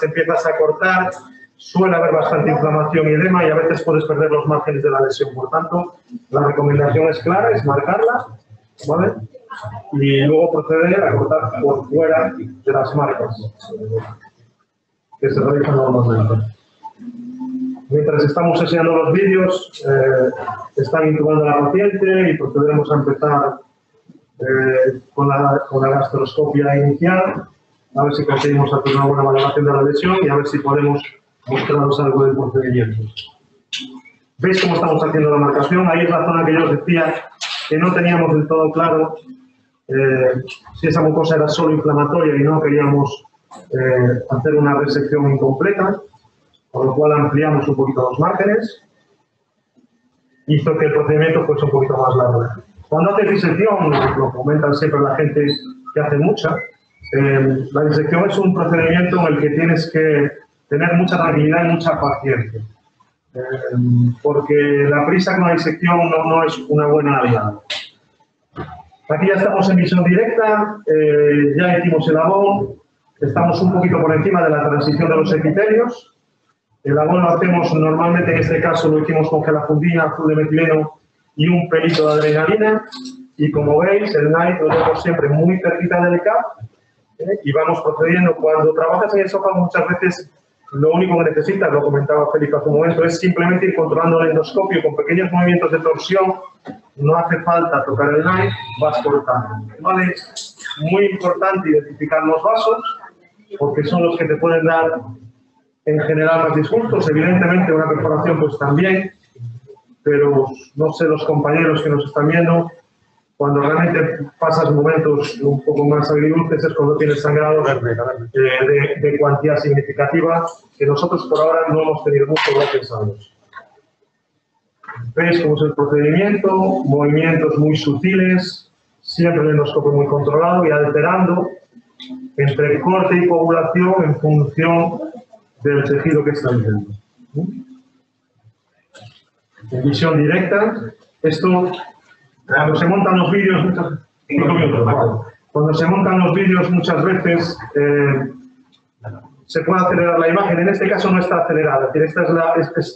empiezas a cortar, suele haber bastante inflamación y edema y a veces puedes perder los márgenes de la lesión. Por tanto, la recomendación es clara, es marcarla, ¿vale? Y luego proceder a cortar por fuera de las marcas que se realizan normalmente. Mientras estamos enseñando los vídeos, están intubando a la paciente y procederemos a empezar con la gastroscopia inicial, a ver si conseguimos hacer una buena valoración de la lesión y a ver si podemos mostraros algo del procedimiento. ¿Veis cómo estamos haciendo la marcación? Ahí es la zona que yo os decía que no teníamos del todo claro si esa mucosa era solo inflamatoria y no queríamos hacer una resección incompleta, con lo cual ampliamos un poquito los márgenes, hizo que el procedimiento fuese un poquito más largo. Cuando hace disección, lo comentan siempre la gente que hace mucha, la disección es un procedimiento en el que tienes que tener mucha tranquilidad y mucha paciencia, porque la prisa con la disección no es una buena aliada. Aquí ya estamos en visión directa, ya hicimos el abón, estamos un poquito por encima de la transición de los epitelios. El abón lo hacemos normalmente, en este caso lo hicimos con gelafundina, azul de metileno y un pelito de adrenalina. Y como veis, el night lo tenemos siempre muy cerquita del cap y vamos procediendo. Cuando trabajas en el esófago, muchas veces lo único que necesitas, lo comentaba Felipe hace un momento, es simplemente ir controlando el endoscopio con pequeños movimientos de torsión. No hace falta tocar el night, vas cortando. ¿Vale? Es muy importante identificar los vasos, porque son los que te pueden dar en general más disgustos. Evidentemente una perforación pues también, pero no sé, los compañeros que nos están viendo, cuando realmente pasas momentos un poco más agridulces es cuando tienes sangrado de cuantía significativa, que nosotros por ahora no hemos tenido mucho, gracias a Dios. ¿Veis cómo es el procedimiento? Movimientos muy sutiles, siempre el endoscopio muy controlado y alterando entre corte y coagulación en función del tejido que está viendo. En visión directa, esto, cuando se montan los vídeos, muchas veces se puede acelerar la imagen. En este caso no está acelerada, es decir, esta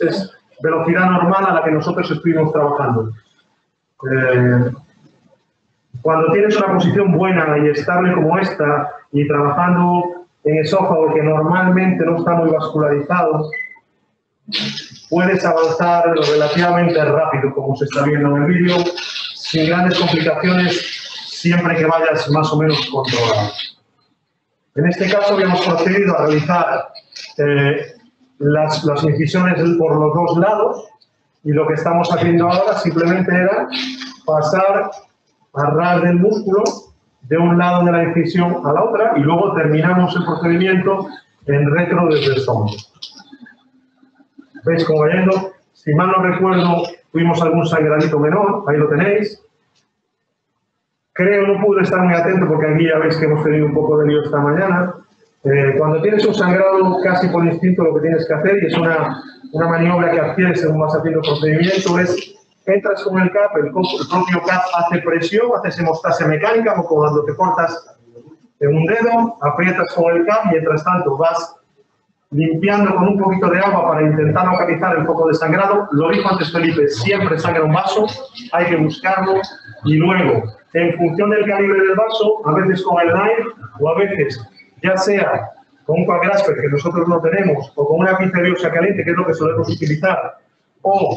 es velocidad normal a la que nosotros estuvimos trabajando. Cuando tienes una posición buena y estable como esta, y trabajando en esófago que normalmente no está muy vascularizado, puedes avanzar relativamente rápido, como se está viendo en el vídeo, sin grandes complicaciones, siempre que vayas más o menos controlado. En este caso habíamos procedido a realizar las incisiones por los dos lados, y lo que estamos haciendo ahora simplemente era pasar a ras del músculo de un lado de la incisión a la otra, y luego terminamos el procedimiento en retro desde el estómago. ¿Veis cómo va yendo? Si mal no recuerdo, tuvimos algún sangradito menor, ahí lo tenéis. Creo no pude estar muy atento porque aquí ya veis que hemos tenido un poco de lío esta mañana. Cuando tienes un sangrado casi por instinto, lo que tienes que hacer, y es una maniobra que adquieres según vas haciendo el procedimiento, es entras con el cap, el propio cap hace presión, haces hemostasia mecánica, como cuando te cortas en un dedo, aprietas con el cap y mientras tanto vas limpiando con un poquito de agua para intentar localizar el foco de sangrado. Lo dijo antes Felipe, siempre sangra un vaso, hay que buscarlo, y luego, en función del calibre del vaso, a veces con el knife o a veces, ya sea con un coagrasper que nosotros no tenemos, o con una pinza de biopsia caliente, que es lo que solemos utilizar, o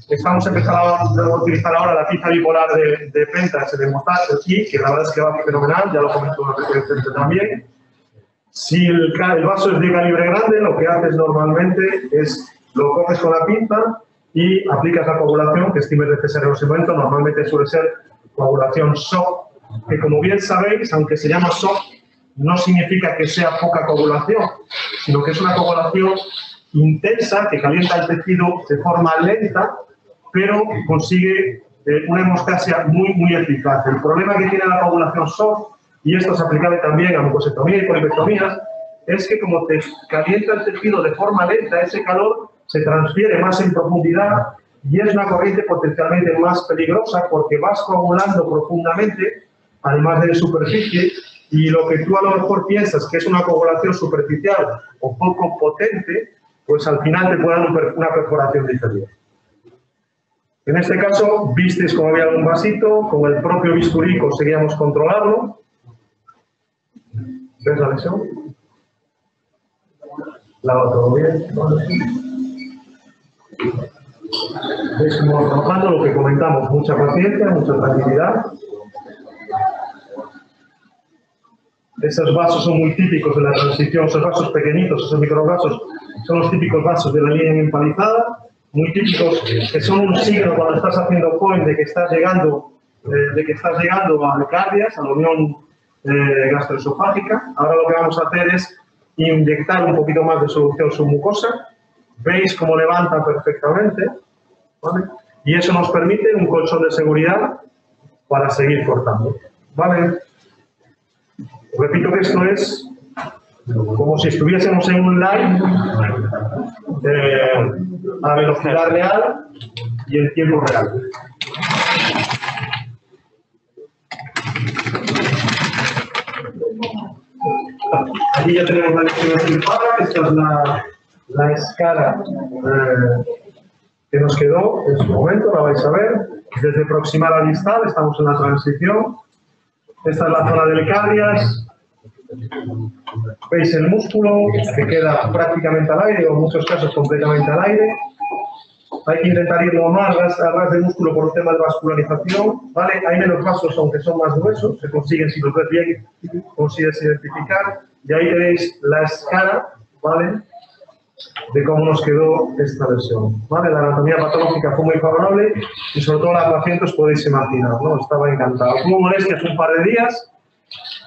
estamos empezando a utilizar ahora la pinza bipolar de Pentax, de Mostaza, que la verdad es que va fenomenal, ya lo comentó una recientemente también. Si el vaso es de calibre grande, lo que haces normalmente es lo coges con la pinza y aplicas la coagulación que estimes necesario en ese momento. Normalmente suele ser coagulación soft, que como bien sabéis, aunque se llama soft, no significa que sea poca coagulación, sino que es una coagulación intensa que calienta el tejido de forma lenta, pero consigue una hemostasia muy eficaz. El problema que tiene la coagulación soft, y esto es aplicable también a mucosectomía y polipectomías, es que como te calienta el tejido de forma lenta, ese calor se transfiere más en profundidad y es una corriente potencialmente más peligrosa porque vas coagulando profundamente, además de superficie, y lo que tú a lo mejor piensas que es una coagulación superficial o poco potente, pues al final te puede dar una perforación diferida. En este caso, visteis como había un vasito, con el propio bisturí conseguíamos controlarlo. ¿Ves la lesión? La va todo bien. ¿Veis cómo vamos trabajando? Lo que comentamos, mucha paciencia, mucha tranquilidad. Esos vasos son muy típicos de la transición, esos vasos pequeñitos, esos microvasos, son los típicos vasos de la línea empalizada, muy típicos, que son un signo cuando estás haciendo point de que estás llegando de que estás llegando a epicardias, a la unión gastroesofágica. Ahora lo que vamos a hacer es inyectar un poquito más de solución submucosa. Veis cómo levanta perfectamente, ¿vale? Y eso nos permite un colchón de seguridad para seguir cortando, ¿vale? Repito que esto es como si estuviésemos en un live a velocidad real y en tiempo real. Aquí ya tenemos la lesión simpada. Esta es la escala que nos quedó en su momento, la vais a ver. Desde proximal a distal estamos en la transición. Esta es la zona del epicardias. Veis el músculo que queda prácticamente al aire, o en muchos casos completamente al aire. Hay que intentar ir lo más a ras de músculo por un tema de vascularización, ¿vale? Hay menos vasos, aunque son más gruesos, se consiguen, si los ves bien, consigues identificar. Y ahí tenéis la escala, ¿vale?, de cómo nos quedó esta lesión, ¿vale? La anatomía patológica fue muy favorable y sobre todo la paciente os podéis imaginar, ¿no? Estaba encantada. Tuvo molestias un par de días,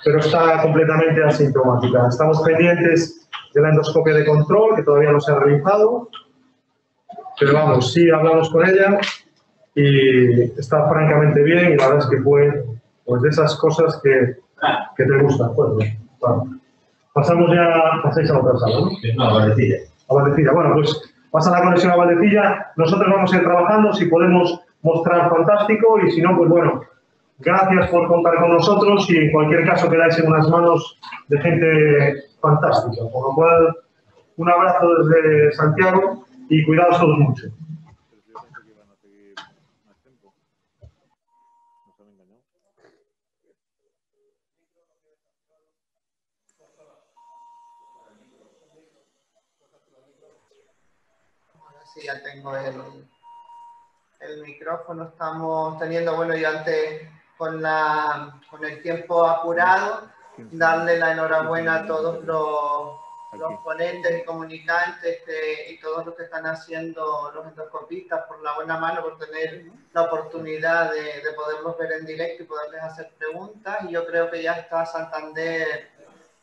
pero está completamente asintomática. Estamos pendientes de la endoscopia de control, que todavía no se ha realizado, pero vamos, sí hablamos con ella y está francamente bien, y la verdad es que fue, pues, de esas cosas que te gustan. Pues, bueno, pasamos ya, pasáis a otra sala, ¿no? No, a Valdecilla. A Valdecilla. Bueno, pues pasa la conexión a Valdecilla. Nosotros vamos a ir trabajando, si podemos mostrar, fantástico, y si no, pues bueno, gracias por contar con nosotros y en cualquier caso quedáis en unas manos de gente fantástica. Por lo cual, un abrazo desde Santiago y cuidaos todos mucho. Sí, ya tengo el micrófono. Estamos teniendo, bueno, yo antes con el tiempo apurado, darle la enhorabuena a todos los ponentes y comunicantes y todos los que están haciendo, los endoscopistas, por la buena mano, por tener la oportunidad de poderlos ver en directo y poderles hacer preguntas. Y yo creo que ya está Santander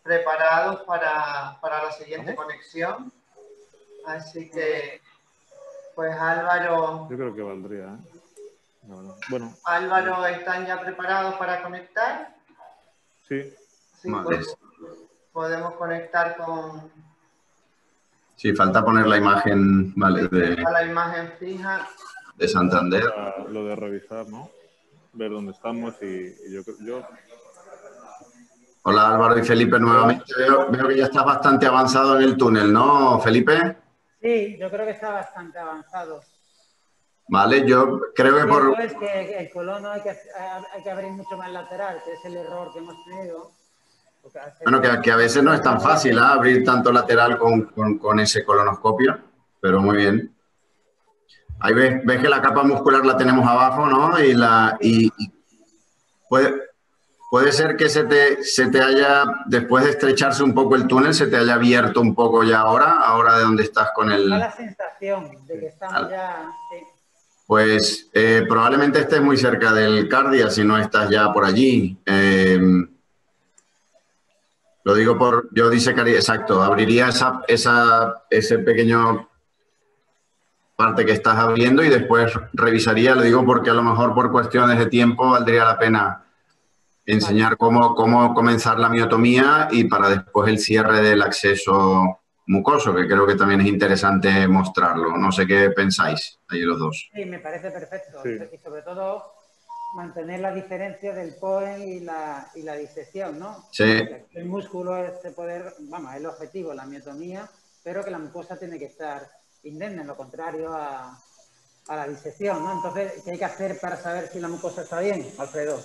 preparados para la siguiente conexión. Así que, pues Álvaro... Yo creo que valdría, ¿eh? No. Bueno. Álvaro, ¿están ya preparados para conectar? Sí. Sí, pues podemos conectar con... Sí, falta poner la imagen, vale, a la imagen fija de Santander. Lo de revisar, ¿no? Ver dónde estamos y yo... Hola Álvaro y Felipe nuevamente. Veo que ya estás bastante avanzado en el túnel, ¿no, Felipe? Sí, yo creo que está bastante avanzado. Vale, yo creo que por... Es que el colono hay que abrir mucho más lateral, que es el error que hemos tenido. Bueno, que a veces no es tan fácil, ¿eh? Abrir tanto lateral con ese colonoscopio, pero muy bien. Ahí ves que la capa muscular la tenemos abajo, ¿no? Y puede ser que se te haya, después de estrecharse un poco el túnel, se te haya abierto un poco ya ahora de donde estás con el... Da la sensación de que estamos ya... Sí. Pues probablemente estés muy cerca del cardia si no estás ya por allí. Lo digo yo disecaría, exacto, abriría ese pequeño parte que estás abriendo y después revisaría, lo digo porque a lo mejor por cuestiones de tiempo valdría la pena enseñar cómo comenzar la miotomía y para después el cierre del acceso mucoso, que creo que también es interesante mostrarlo. No sé qué pensáis ahí los dos. Sí, me parece perfecto. Sí. Y sobre todo mantener la diferencia del POEM y la disección, ¿no? Sí. El músculo es poder, vamos, el objetivo, la miotomía, pero que la mucosa tiene que estar indemne, lo contrario a la disección, ¿no? Entonces, ¿qué hay que hacer para saber si la mucosa está bien, Alfredo?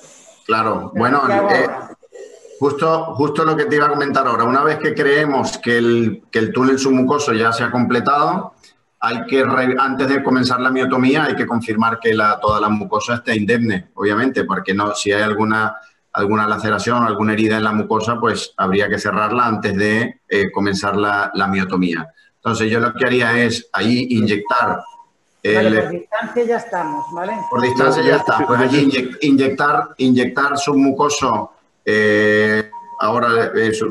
Claro, bueno, justo lo que te iba a comentar ahora. Una vez que creemos que el túnel submucoso ya se ha completado, hay que, antes de comenzar la miotomía, hay que confirmar que toda la mucosa esté indemne, obviamente, porque no, si hay alguna laceración o alguna herida en la mucosa, pues habría que cerrarla antes de comenzar la miotomía. Entonces, yo lo que haría es ahí inyectar Vale, por distancia ya estamos, ¿vale? Por distancia ya está. Pues allí inyectar submucoso, ahora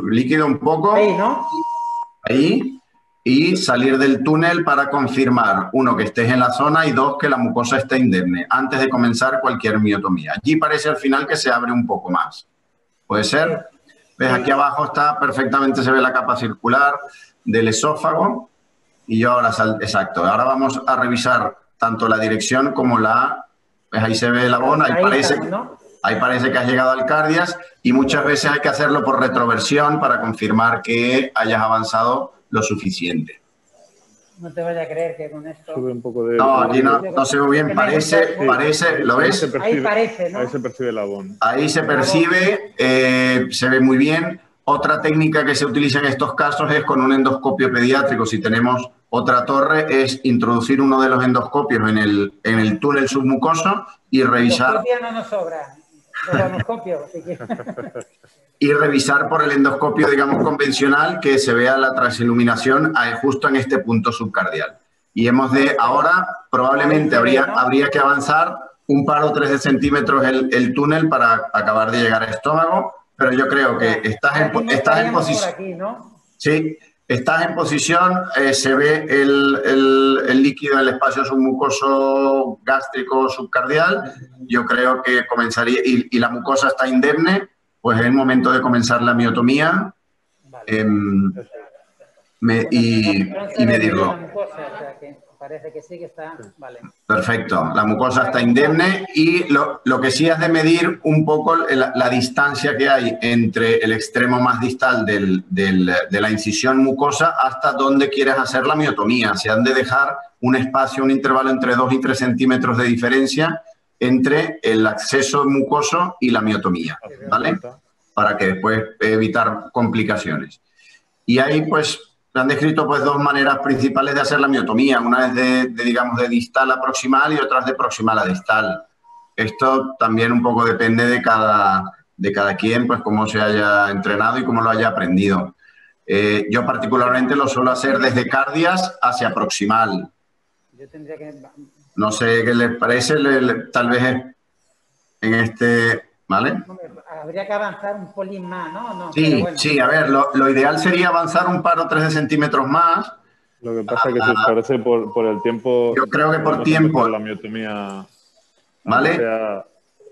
líquido un poco. Ahí, ¿no? Ahí. Y salir del túnel para confirmar, uno, que estés en la zona y dos, que la mucosa esté indemne, antes de comenzar cualquier miotomía. Allí parece al final que se abre un poco más. ¿Puede ser? ¿Ves? Aquí abajo está perfectamente, se ve la capa circular del esófago. Y yo ahora, exacto, ahora vamos a revisar tanto la dirección como la... ¿Ves? Ahí se ve el abón, ahí parece que has llegado al cardias y muchas veces hay que hacerlo por retroversión para confirmar que hayas avanzado lo suficiente. No te vaya a creer que con esto... Sube un poco de... No, aquí no se ve bien, parece, ¿lo ves? Ahí parece, ¿no? Ahí se percibe el abón. Ahí se percibe, se ve muy bien. Otra técnica que se utiliza en estos casos es con un endoscopio pediátrico. Si tenemos otra torre, es introducir uno de los endoscopios en el túnel submucoso y revisar... No nos sobra. El endoscopio, si quieres. Y revisar por el endoscopio, digamos, convencional, que se vea la transiluminación justo en este punto subcardial. Y ahora probablemente habría que avanzar un par o 3 de centímetros el túnel para acabar de llegar al estómago, pero yo creo que estás en posición... Sí, estás en posición, se ve el líquido en el espacio submucoso gástrico subcardial. Yo creo que comenzaría, y la mucosa está indemne, pues es el momento de comenzar la miotomía y medirlo. Parece que sí que está, vale. Perfecto, la mucosa está indemne y lo que sí es de medir un poco la distancia que hay entre el extremo más distal de la incisión mucosa hasta donde quieres hacer la miotomía. Se han de dejar un espacio, un intervalo entre 2 y 3 centímetros de diferencia entre el acceso mucoso y la miotomía, ¿vale? Para que después evitar complicaciones. Y ahí, pues, han descrito pues 2 maneras principales de hacer la miotomía. Una es digamos, de distal a proximal y otra es de proximal a distal. Esto también un poco depende de cada quien, pues cómo se haya entrenado y cómo lo haya aprendido. Yo particularmente lo suelo hacer desde cardias hacia proximal. Yo tendría que... No sé qué les parece, tal vez en este... ¿Vale? Habría que avanzar un pelín más, ¿no? Sí, bueno. Sí, a ver, lo ideal sería avanzar un par o 3 de centímetros más. Lo que pasa es que se os parece por el tiempo... Yo creo que por tiempo... La miotomía... ¿Vale?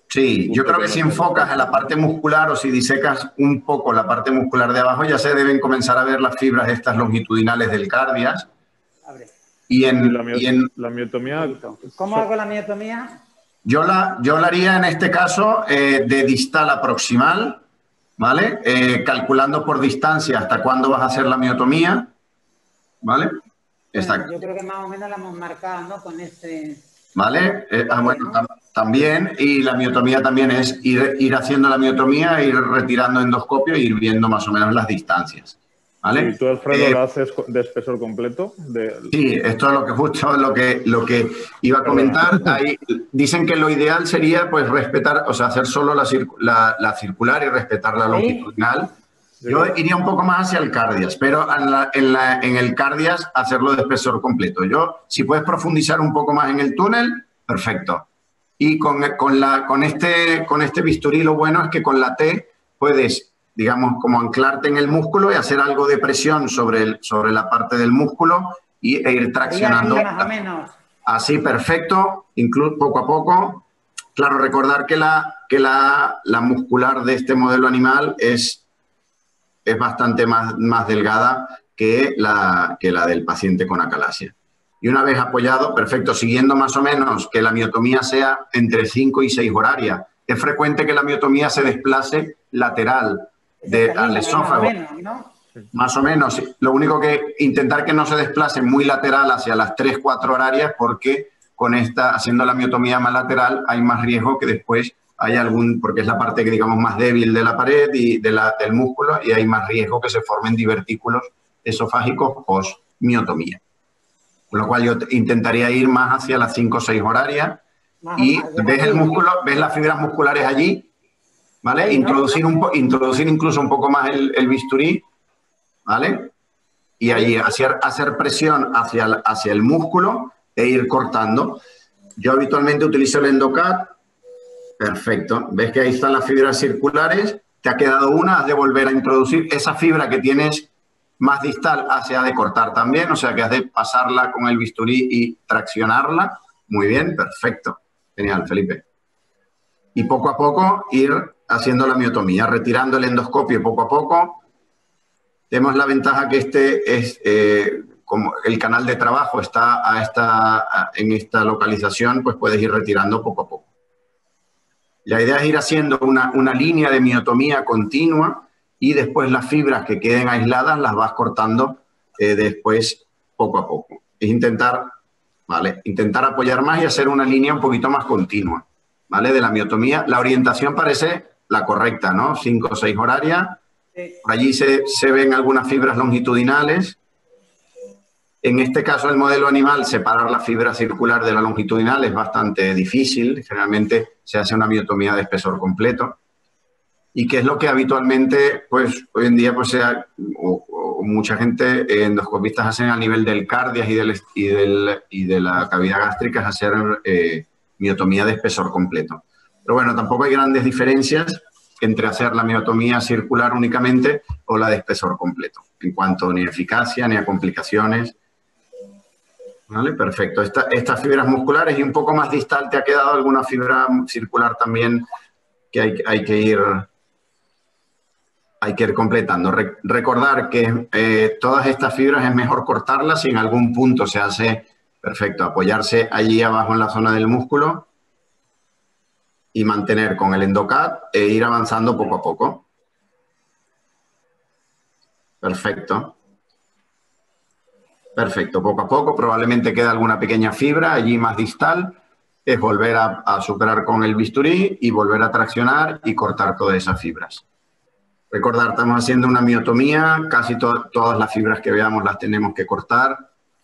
Sí, yo creo que si enfocas en la parte muscular o si disecas un poco la parte muscular de abajo, ya se deben comenzar a ver las fibras estas longitudinales del cardias. Y la miotomía... ¿Cómo hago la miotomía? Yo la haría en este caso de distal a proximal, ¿vale? Calculando por distancia hasta cuándo vas a hacer la miotomía, ¿vale? Exacto. Yo creo que más o menos la hemos marcado, ¿no? Con este... ¿Vale? Bueno, también, y la miotomía también es ir haciendo la miotomía, ir retirando endoscopio e ir viendo más o menos las distancias. ¿Vale? ¿Y tú, Alfredo, lo haces de espesor completo? Sí, esto es justo lo que iba a comentar. Ahí dicen que lo ideal sería pues respetar, o sea, hacer solo la circular y respetar la longitudinal. Yo iría un poco más hacia el cardias, pero en el cardias hacerlo de espesor completo. Si puedes profundizar un poco más en el túnel, perfecto. Y con este bisturí lo bueno es que con la T puedes, digamos, como anclarte en el músculo y hacer algo de presión sobre la parte del músculo e ir traccionando. Así, perfecto, incluso poco a poco. Claro, recordar que la muscular de este modelo animal es bastante más delgada que la del paciente con acalasia. Y una vez apoyado, perfecto, siguiendo más o menos que la miotomía sea entre 5 y 6 horarias. Es frecuente que la miotomía se desplace lateral al esófago. Más o menos. Lo único que intentar que no se desplace muy lateral hacia las 3-4 horarias, porque haciendo la miotomía más lateral hay más riesgo que después haya porque es la parte que digamos más débil de la pared y del músculo, y hay más riesgo que se formen divertículos esofágicos post-miotomía. Con lo cual yo intentaría ir más hacia las 5 o 6 horarias y ves el músculo, ves las fibras musculares allí, ¿vale? Introducir incluso un poco más el bisturí, ¿vale? Y allí hacer presión hacia el músculo e ir cortando. Yo habitualmente utilizo el EndoCAD. Perfecto. ¿Ves que ahí están las fibras circulares? Te ha quedado una, has de volver a introducir esa fibra que tienes más distal, se ha de cortar también, o sea que has de pasarla con el bisturí y traccionarla. Muy bien, perfecto. Genial, Felipe. Y poco a poco ir haciendo la miotomía, retirando el endoscopio poco a poco. Tenemos la ventaja que este es, como el canal de trabajo está en esta localización, pues puedes ir retirando poco a poco. La idea es ir haciendo una línea de miotomía continua y después las fibras que queden aisladas las vas cortando después poco a poco. Es intentar apoyar más y hacer una línea un poquito más continua, ¿vale? De la miotomía. La orientación parece la correcta, ¿no? 5 o 6 horarias. Por allí se ven algunas fibras longitudinales. En este caso, el modelo animal, separar la fibra circular de la longitudinal es bastante difícil. Generalmente se hace una miotomía de espesor completo. Y que es lo que habitualmente, pues, hoy en día, pues, mucha gente, endoscopistas, hacen a nivel del cardias y de la cavidad gástrica, es hacer miotomía de espesor completo. Pero bueno, tampoco hay grandes diferencias entre hacer la miotomía circular únicamente o la de espesor completo, en cuanto ni a eficacia ni a complicaciones. ¿Vale? Perfecto. Estas fibras musculares y un poco más distal, ¿te ha quedado alguna fibra circular también que hay que ir completando? Recordar que todas estas fibras es mejor cortarlas si en algún punto se hace, perfecto, apoyarse allí abajo en la zona del músculo y mantener con el EndoCAD e ir avanzando poco a poco. Perfecto. Perfecto, poco a poco, probablemente queda alguna pequeña fibra allí más distal, es volver a superar con el bisturí y volver a traccionar y cortar todas esas fibras. Recordar, estamos haciendo una miotomía, casi todas las fibras que veamos las tenemos que cortar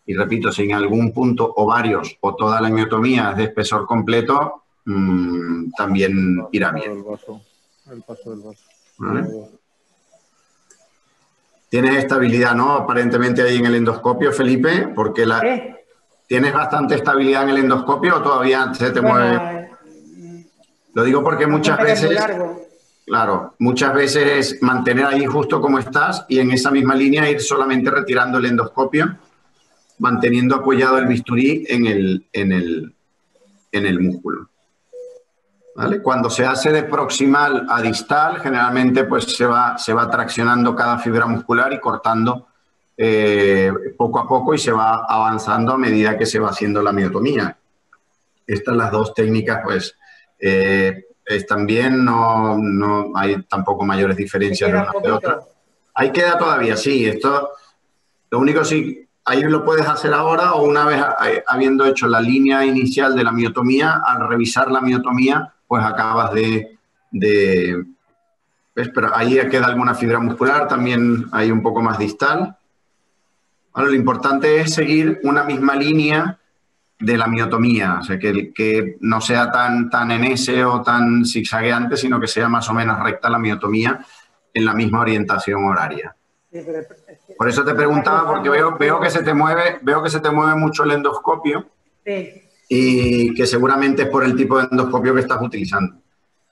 y repito, si en algún punto o varios o toda la miotomía es de espesor completo, también irá bien. El paso del vaso. ¿Vale? Tienes estabilidad, ¿no? Aparentemente ahí en el endoscopio, Felipe, porque ¿tienes bastante estabilidad en el endoscopio o todavía se te mueve? Lo digo porque muchas veces, claro, muchas veces es mantener ahí justo como estás y en esa misma línea ir solamente retirando el endoscopio, manteniendo apoyado el bisturí en el músculo. ¿Vale? Cuando se hace de proximal a distal, generalmente pues se va traccionando cada fibra muscular y cortando poco a poco y se va avanzando a medida que se va haciendo la miotomía. Estas las dos técnicas pues están bien, no hay tampoco mayores diferencias de una de otra. Ahí queda todavía, sí. Esto, lo único sí, ahí lo puedes hacer ahora o una vez habiendo hecho la línea inicial de la miotomía, al revisar la miotomía, pues acabas ¿ves? Pero ahí queda alguna fibra muscular, también hay un poco más distal. Bueno, lo importante es seguir una misma línea de la miotomía, o sea, que no sea tan en S o tan zigzagueante, sino que sea más o menos recta la miotomía en la misma orientación horaria. Por eso te preguntaba, porque veo que se te mueve mucho el endoscopio. Sí. Y que seguramente es por el tipo de endoscopio que estás utilizando.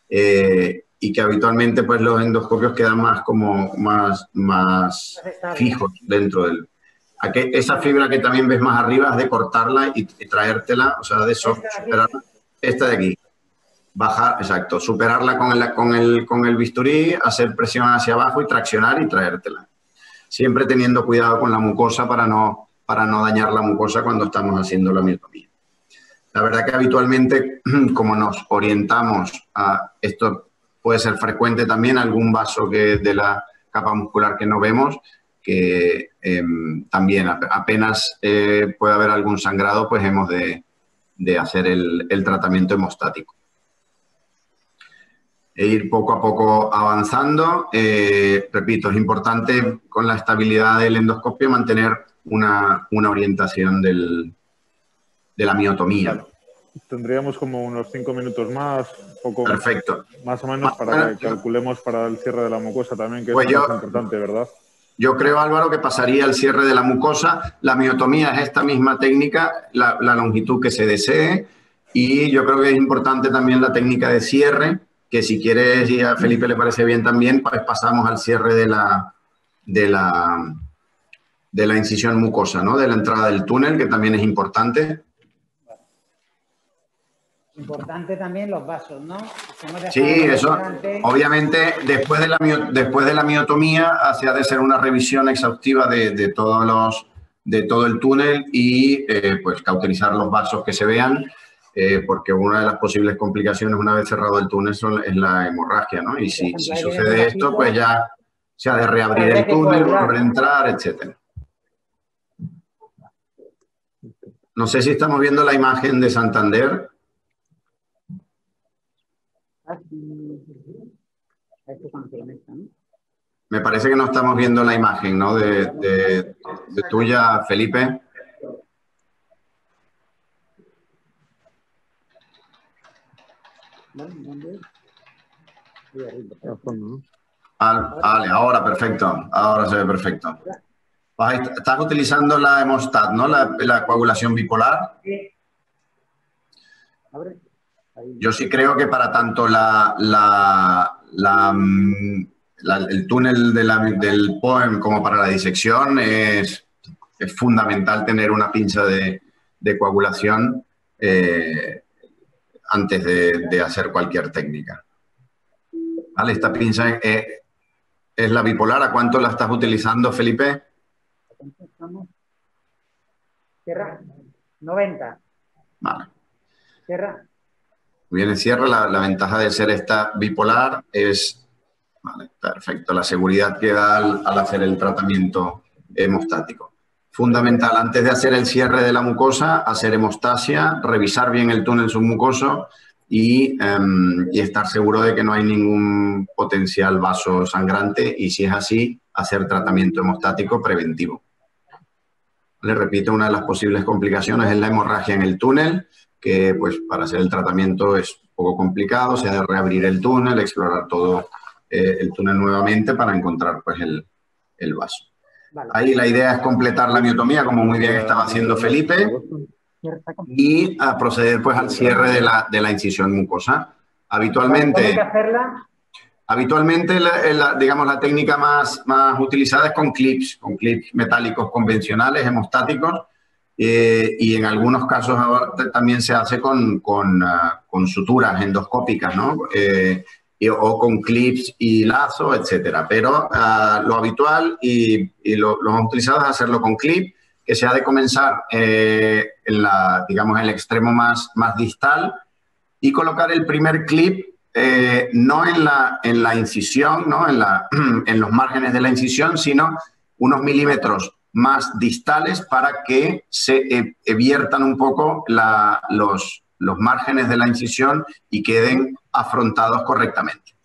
Y que habitualmente pues los endoscopios quedan más fijos dentro del... Esa fibra que también ves más arriba has de cortarla y traértela, o sea, de superarla. Esta de aquí. Bajar, exacto, superarla con el bisturí, hacer presión hacia abajo y traccionar y traértela. Siempre teniendo cuidado con la mucosa para no dañar la mucosa cuando estamos haciendo la miotomía. La verdad que habitualmente, como nos orientamos a esto, puede ser frecuente también algún vaso de la capa muscular que no vemos, que también apenas puede haber algún sangrado, pues hemos de hacer el tratamiento hemostático. E ir poco a poco avanzando. Repito, es importante con la estabilidad del endoscopio mantener una orientación de la miotomía. Claro. Tendríamos como unos 5 minutos más, poco perfecto, más o menos, para que calculemos para el cierre de la mucosa también, que pues es muy importante, ¿verdad? yo creo, Álvaro, que pasaría al cierre de la mucosa. La miotomía es esta misma técnica, la longitud que se desee. Y yo creo que es importante también la técnica de cierre, que si quieres y a Felipe le parece bien también, pues pasamos al cierre de la incisión mucosa, ¿no? De la entrada del túnel, que también es importante. Importante también los vasos, ¿no? Sí, eso. Obviamente, después de la miotomía, se ha de hacer una revisión exhaustiva de todo el túnel y pues cauterizar los vasos que se vean, porque una de las posibles complicaciones una vez cerrado el túnel es la hemorragia, ¿no? Y si sucede esto, pues ya se ha de reabrir el túnel, volver a entrar, etcétera. No sé si estamos viendo la imagen de Santander. Me parece que no estamos viendo la imagen, ¿no? De tuya, Felipe. Vale, ahora perfecto. Ahora se ve perfecto. Estás utilizando la hemostat, ¿no? La coagulación bipolar. Yo sí creo que para tanto el túnel del POEM como para la disección es fundamental tener una pinza de coagulación antes de hacer cualquier técnica. ¿Vale? Esta pinza es la bipolar. ¿A cuánto la estás utilizando, Felipe? Cierra. 90. Vale. Cierra. Muy bien, cierre. La ventaja de ser esta bipolar es, vale, perfecto, la seguridad que da al hacer el tratamiento hemostático. Fundamental, antes de hacer el cierre de la mucosa, hacer hemostasia, revisar bien el túnel submucoso y estar seguro de que no hay ningún potencial vaso sangrante y, si es así, hacer tratamiento hemostático preventivo. Le repito, una de las posibles complicaciones es la hemorragia en el túnel, que pues para hacer el tratamiento es un poco complicado, se ha de reabrir el túnel, explorar todo el túnel nuevamente para encontrar pues el vaso. Vale. Ahí la idea es completar la miotomía, como muy bien estaba haciendo Felipe, y proceder pues al cierre de la incisión mucosa. Habitualmente digamos, la técnica más utilizada es con clips metálicos convencionales, hemostáticos, y en algunos casos ahora también se hace con suturas endoscópicas, ¿no? O con clips y lazo, etcétera. Pero lo habitual y lo más utilizado es hacerlo con clip, que se ha de comenzar digamos, en el extremo más distal y colocar el primer clip no en la incisión, ¿no? en los márgenes de la incisión, sino unos milímetros más distales para que se eviertan un poco los márgenes de la incisión y queden afrontados correctamente.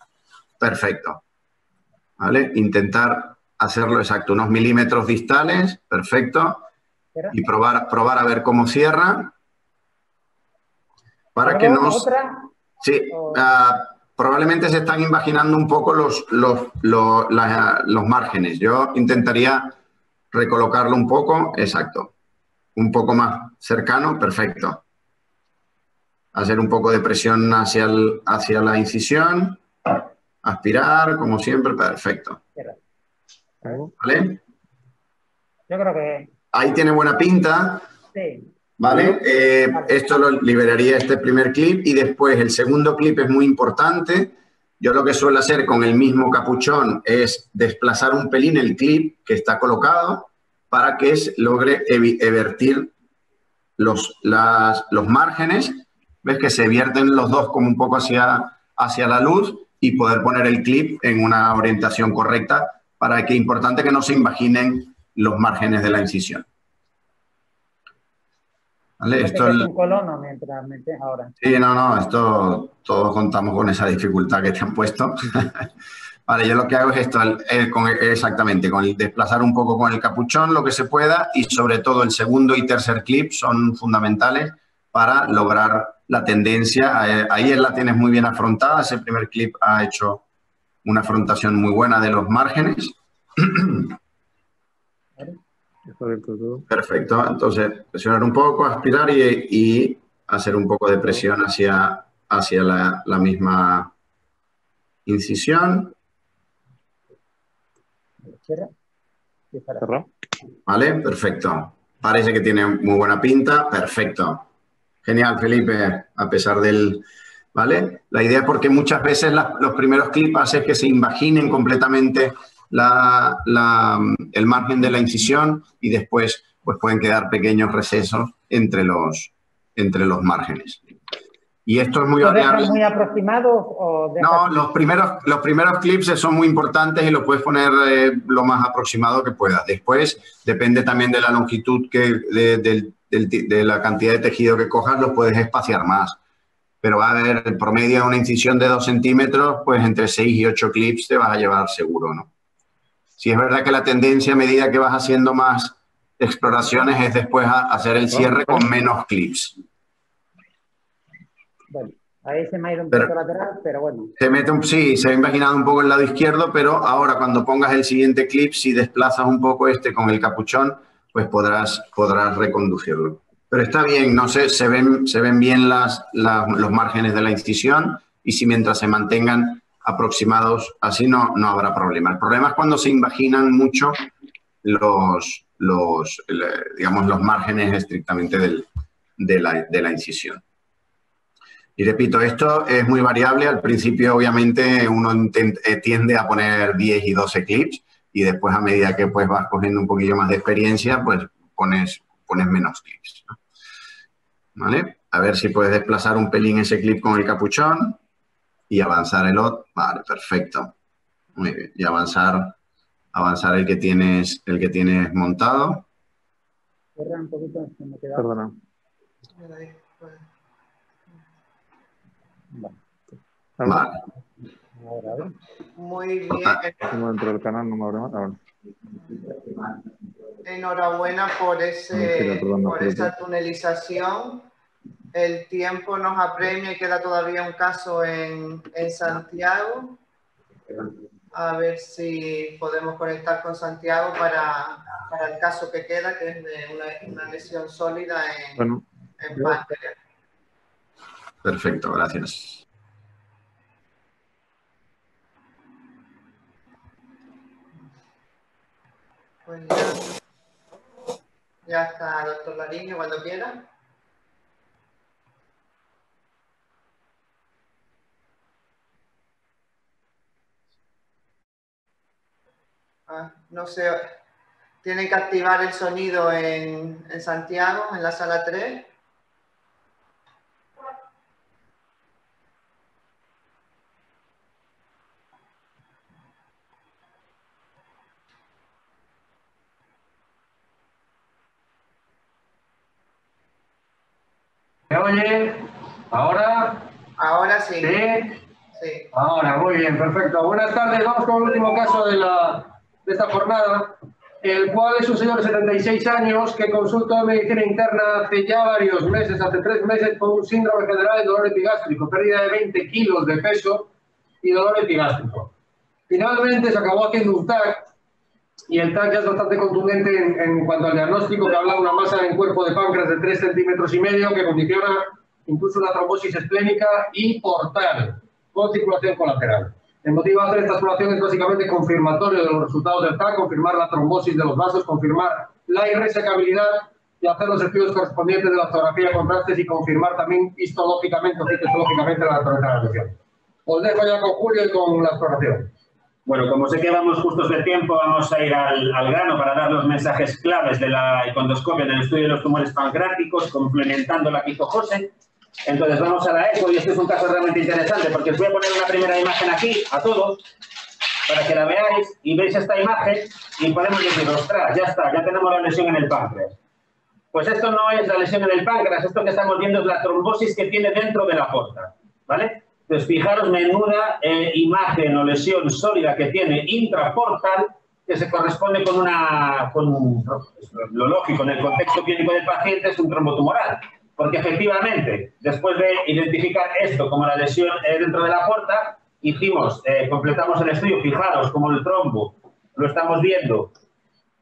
Perfecto. ¿Vale? Intentar hacerlo exacto, unos milímetros distales, perfecto, y probar a ver cómo cierra. Para que nos... Sí, probablemente se están imaginando un poco los márgenes. Yo intentaría recolocarlo un poco, exacto, un poco más cercano, perfecto. Hacer un poco de presión hacia la incisión, aspirar, como siempre, perfecto. ¿Vale? Yo creo que... Ahí tiene buena pinta. Sí. ¿Vale? Esto lo liberaría este primer clip y después el segundo clip es muy importante. Yo lo que suelo hacer con el mismo capuchón es desplazar un pelín el clip que está colocado para que logre evertir los márgenes. ¿Ves que se vierten los dos como un poco hacia la luz y poder poner el clip en una orientación correcta para que, importante, que no se invaginen los márgenes de la incisión. ¿Vale? Esto es un colono mientras metes ahora. Sí, no, esto todos contamos con esa dificultad que te han puesto. Vale, yo lo que hago es esto, exactamente, con el desplazar un poco con el capuchón lo que se pueda y sobre todo el segundo y tercer clip son fundamentales para lograr la tendencia. Ahí la tienes muy bien afrontada, ese primer clip ha hecho una afrontación muy buena de los márgenes. Está abierto todo. Perfecto. Entonces, presionar un poco, aspirar y hacer un poco de presión hacia la misma incisión. Cerrado. ¿Vale? Perfecto. Parece que tiene muy buena pinta. Perfecto. Genial, Felipe, a pesar del... ¿Vale? La idea es porque muchas veces los primeros clips hacen que se invaginen completamente el margen de la incisión y después pues pueden quedar pequeños recesos entre los márgenes. Y esto es muy variable. ¿Lo dejas muy aproximado o dejas... No, los primeros clips son muy importantes y lo puedes poner lo más aproximado que puedas. Después depende también de la longitud de la cantidad de tejido que cojas, los puedes espaciar más. Pero va a haber el promedio de una incisión de 2 centímetros, pues entre 6 y 8 clips te vas a llevar seguro, ¿no? Si es verdad que la tendencia a medida que vas haciendo más exploraciones es después a hacer el cierre con menos clips. Bueno, ahí se me ha ido un poco lateral, pero bueno. Sí, se ha imaginado un poco el lado izquierdo, pero ahora cuando pongas el siguiente clip, si desplazas un poco con el capuchón, pues podrás reconducirlo. Pero está bien, no sé, se ven bien los márgenes de la incisión y si mientras se mantengan aproximados así no habrá problema. El problema es cuando se invaginan mucho digamos, los márgenes estrictamente de la incisión. Y repito, esto es muy variable. Al principio, obviamente, uno tiende a poner 10 y 12 clips y después, a medida que pues, vas cogiendo un poquillo más de experiencia, pues pones menos clips, ¿no? ¿Vale? A ver si puedes desplazar un pelín ese clip con el capuchón y avanzar el otro. Vale, perfecto. Muy bien. Y avanzar el que tienes montado. Un poquito, se me queda... Perdona. Vale. Muy bien. Dentro del canal no me abre más. Bueno. Enhorabuena por esa tunelización. El tiempo nos apremia y queda todavía un caso en Santiago. A ver si podemos conectar con Santiago para el caso que queda, que es de una lesión sólida en páncreas. Perfecto, gracias. Pues ya está, doctor Lariño, cuando quiera. No sé, tienen que activar el sonido en Santiago, en la sala 3. ¿Me oye? ¿Ahora? Ahora sí. ¿Sí? Sí. Ahora, muy bien, perfecto. Buenas tardes, vamos con el último caso de esta jornada, el cual es un señor de 76 años que consultó en medicina interna hace ya varios meses, hace 3 meses, con un síndrome general de dolor epigástrico, pérdida de 20 kilos de peso y dolor epigástrico. Finalmente se acabó haciendo un TAC y el TAC ya es bastante contundente en cuanto al diagnóstico, que habla de una masa en cuerpo de páncreas de 3,5 centímetros que condiciona incluso una trombosis esplénica y portal, con circulación colateral. El motivo de hacer esta exploración es básicamente confirmatorio de los resultados del TAC, confirmar la trombosis de los vasos, confirmar la irresecabilidad y hacer los estudios correspondientes de la fotografía de contrastes y confirmar también histológicamente o citológicamente la naturaleza de la lesión. Os dejo ya con Julio y con la exploración. Bueno, como sé que vamos justos de tiempo, vamos a ir al grano para dar los mensajes claves de la econdoscopia en el estudio de los tumores pancreáticos, complementando la que hizo José. Entonces vamos a la eco y este es un caso realmente interesante porque os voy a poner una primera imagen aquí a todos para que la veáis y veis esta imagen y podemos decir, ostras, ya está, ya tenemos la lesión en el páncreas. Pues esto no es la lesión en el páncreas, esto que estamos viendo es la trombosis que tiene dentro de la aorta, ¿vale? Entonces fijaros, menuda imagen o lesión sólida que tiene intraportal que se corresponde con lo lógico en el contexto clínico del paciente es un trombotumoral. Porque efectivamente, después de identificar esto como la lesión dentro de la aorta, completamos el estudio, fijaros como el trombo lo estamos viendo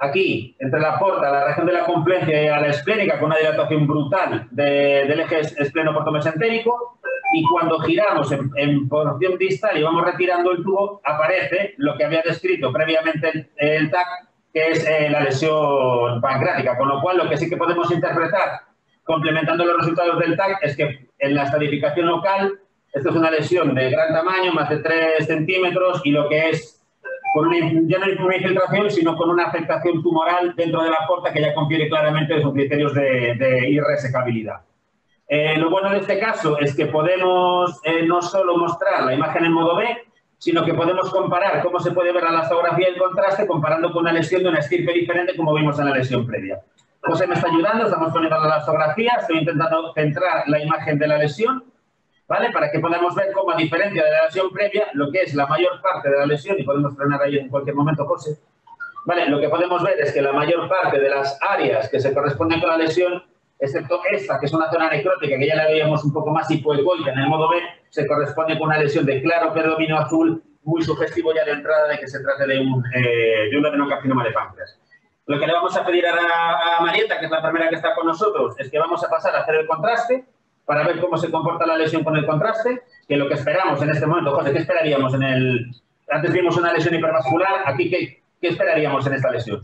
aquí, entre la porta, la región de la confluencia y a la esplénica, con una dilatación brutal del eje espleno-portomesentérico, y cuando giramos en porción distal y vamos retirando el tubo, aparece lo que había descrito previamente el TAC, que es la lesión pancreática, con lo cual lo que sí que podemos interpretar, complementando los resultados del TAC, es que en la estratificación local, esto es una lesión de gran tamaño, más de 3 centímetros, y lo que es ya no hay una infiltración, sino con una afectación tumoral dentro de la porta que ya confiere claramente de sus criterios de irresecabilidad. Lo bueno de este caso es que podemos no solo mostrar la imagen en modo B, sino que podemos comparar cómo se puede ver la elastografía y el contraste comparando con una lesión de una estirpe diferente como vimos en la lesión previa. José me está ayudando, estamos poniendo la elastografía, estoy intentando centrar la imagen de la lesión, ¿vale? Para que podamos ver cómo, a diferencia de la lesión previa, lo que es la mayor parte de la lesión, y podemos frenar ahí en cualquier momento, José, ¿vale? Lo que podemos ver es que la mayor parte de las áreas que se corresponden con la lesión, excepto esta, que es una zona necrótica, que ya la veíamos un poco más hipoecoica en el modo B, se corresponde con una lesión de claro predominio azul, muy sugestivo ya de entrada de que se trate de un adenocarcinoma de páncreas. Lo que le vamos a pedir a Marieta, que es la primera que está con nosotros, es que vamos a pasar a hacer el contraste, para ver cómo se comporta la lesión con el contraste, que lo que esperamos en este momento, José, ¿qué esperaríamos en el...? Antes vimos una lesión hipervascular, aquí, ¿qué esperaríamos en esta lesión?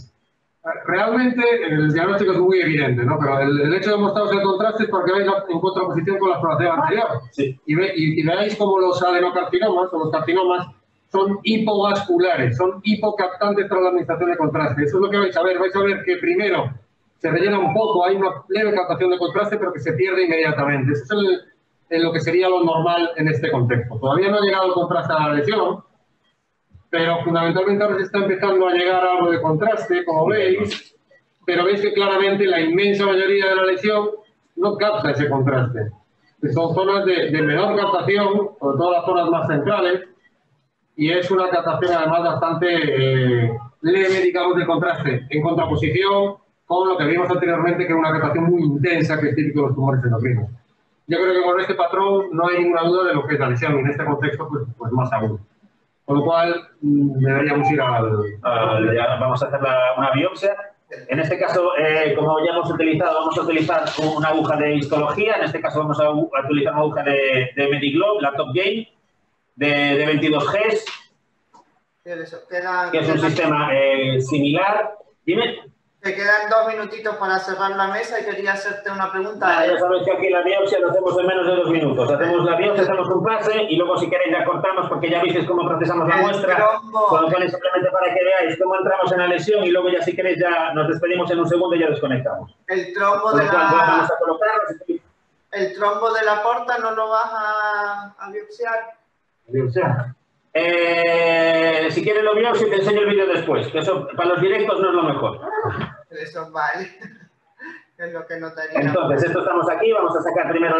Realmente el diagnóstico es muy evidente, ¿no? Pero el hecho de mostraros el contraste es porque veis en contraposición con la exploración anterior. Sí. Y veáis cómo los adenocarcinomas o los carcinomas son hipovasculares, son hipocaptantes tras la administración de contraste. Eso es lo que vais a ver que primero se rellena un poco, hay una leve captación de contraste, pero que se pierde inmediatamente. Eso es lo que sería lo normal en este contexto. Todavía no ha llegado el contraste a la lesión, pero fundamentalmente ahora se está empezando a llegar algo de contraste, como veis, pero veis que claramente la inmensa mayoría de la lesión no capta ese contraste. Son zonas de menor captación, sobre todo las zonas más centrales, y es una captación además bastante leve, digamos, de contraste, en contraposición con lo que vimos anteriormente, que era una captación muy intensa, que es típico de los tumores endocrinos. Yo creo que con este patrón no hay ninguna duda de lo que es la lesión, y en este contexto, pues más aún. Con lo cual, deberíamos ir vamos a hacer una biopsia. En este caso, como ya hemos utilizado, vamos a utilizar una aguja de histología. En este caso vamos a utilizar una aguja de Mediglobe, la Top Gain, de 22 Gs, que es un sistema similar. Dime. Te quedan 2 minutitos para cerrar la mesa y quería hacerte una pregunta. Ya sabéis que aquí la biopsia lo hacemos en menos de 2 minutos. Hacemos la biopsia, hacemos un pase y luego si queréis ya cortamos porque ya visteis cómo procesamos la muestra. Con lo cual es simplemente para que veáis cómo entramos en la lesión y luego ya si queréis ya nos despedimos en un segundo y ya desconectamos. El trombo de vamos a colocarlo. ¿El trombo de la porta no lo vas a biopsiar? ¿Biopsiar? Si quieres lo biopsia te enseño el vídeo después, que eso para los directos no es lo mejor. Eso vale. Es lo que notaría. Entonces, esto estamos aquí, vamos a sacar primero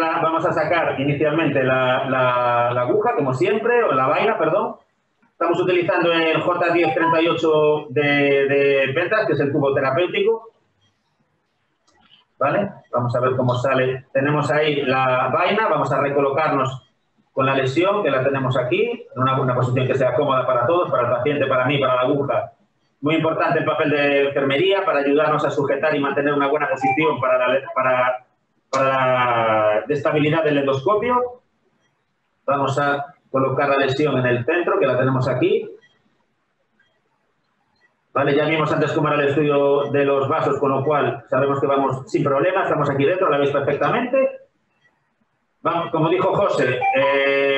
inicialmente la aguja, como siempre, o la vaina, perdón. Estamos utilizando el J1038 de Pentas, que es el tubo terapéutico. ¿Vale? Vamos a ver cómo sale. Tenemos ahí la vaina, vamos a recolocarnos con la lesión, que la tenemos aquí, en una posición que sea cómoda para todos, para el paciente, para mí, para la aguja. Muy importante el papel de enfermería para ayudarnos a sujetar y mantener una buena posición para la estabilidad del endoscopio. Vamos a colocar la lesión en el centro, que la tenemos aquí. Vale, ya vimos antes cómo era el estudio de los vasos, con lo cual sabemos que vamos sin problemas, estamos aquí dentro, la veis perfectamente. Vamos, como dijo José,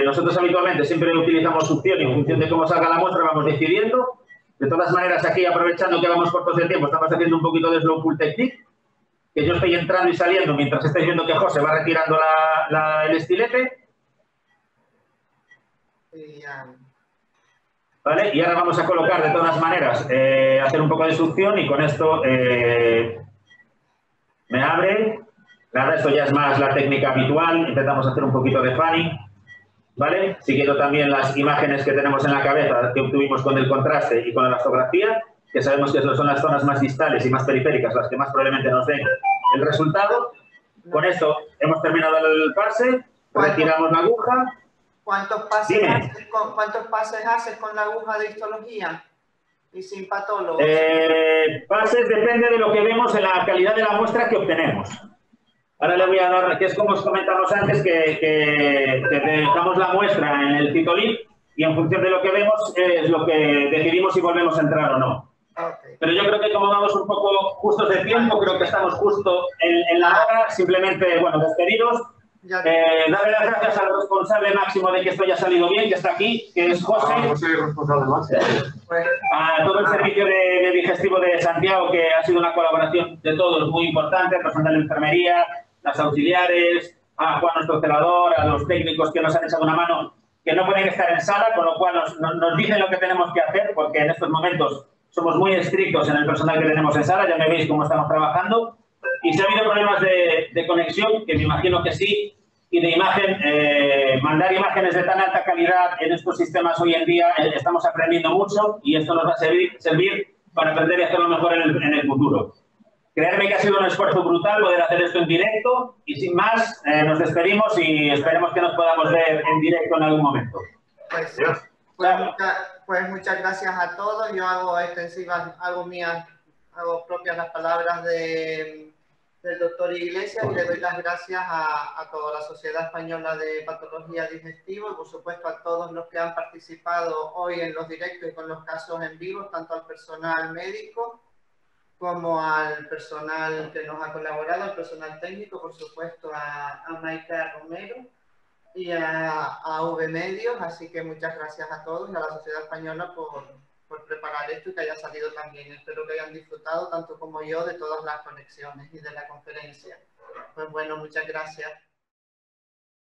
nosotros habitualmente siempre utilizamos succión y en función de cómo salga la muestra vamos decidiendo. De todas maneras, aquí aprovechando que vamos cortos de tiempo, estamos haciendo un poquito de slow pull technique, que yo estoy entrando y saliendo mientras estáis viendo que José va retirando el estilete. ¿Vale? Y ahora vamos a colocar de todas maneras, hacer un poco de succión y con esto me abre. Nada, esto ya es más la técnica habitual, intentamos hacer un poquito de fanning. ¿Vale? Siguiendo también las imágenes que tenemos en la cabeza que obtuvimos con el contraste y con la elastografía, que sabemos que son las zonas más distales y más periféricas las que más probablemente nos den el resultado. Con esto hemos terminado el pase, retiramos la aguja. ¿Cuántos pases haces con la aguja de histología? Y sin patólogos. Fases depende de lo que vemos en la calidad de la muestra que obtenemos. Ahora le voy a dar, que es como os comentamos antes, que dejamos la muestra en el Citolib y en función de lo que vemos es lo que decidimos si volvemos a entrar o no. Okay. Pero yo creo que como vamos un poco justos de tiempo, creo que estamos justo en la hora. Simplemente, bueno, despediros. Darle las gracias al responsable máximo de que esto haya salido bien, que está aquí, que es José. José, responsable máximo. A todo el servicio de digestivo de Santiago, que ha sido una colaboración de todos muy importante, al personal de enfermería, las auxiliares, a Juan, nuestro celador, a los técnicos que nos han echado una mano, que no pueden estar en sala, con lo cual nos dicen lo que tenemos que hacer, porque en estos momentos somos muy estrictos en el personal que tenemos en sala, ya me veis cómo estamos trabajando. Y si ha habido problemas de conexión, que me imagino que sí, y de imagen, mandar imágenes de tan alta calidad en estos sistemas hoy en día, estamos aprendiendo mucho y esto nos va a servir para aprender y hacerlo mejor en el futuro. Creerme que ha sido un esfuerzo brutal poder hacer esto en directo y sin más, nos despedimos y esperemos que nos podamos ver en directo en algún momento. Pues muchas gracias a todos. Yo hago extensivas, hago propias las palabras del doctor Iglesias y le doy las gracias a toda la Sociedad Española de Patología Digestiva y por supuesto a todos los que han participado hoy en los directos y con los casos en vivo, tanto al personal médico como al personal que nos ha colaborado, al personal técnico, por supuesto a Maika Romero y a V Medios, así que muchas gracias a todos y a la Sociedad Española por preparar esto y que haya salido tan bien. Espero que hayan disfrutado, tanto como yo, de todas las conexiones y de la conferencia. Pues bueno, muchas gracias.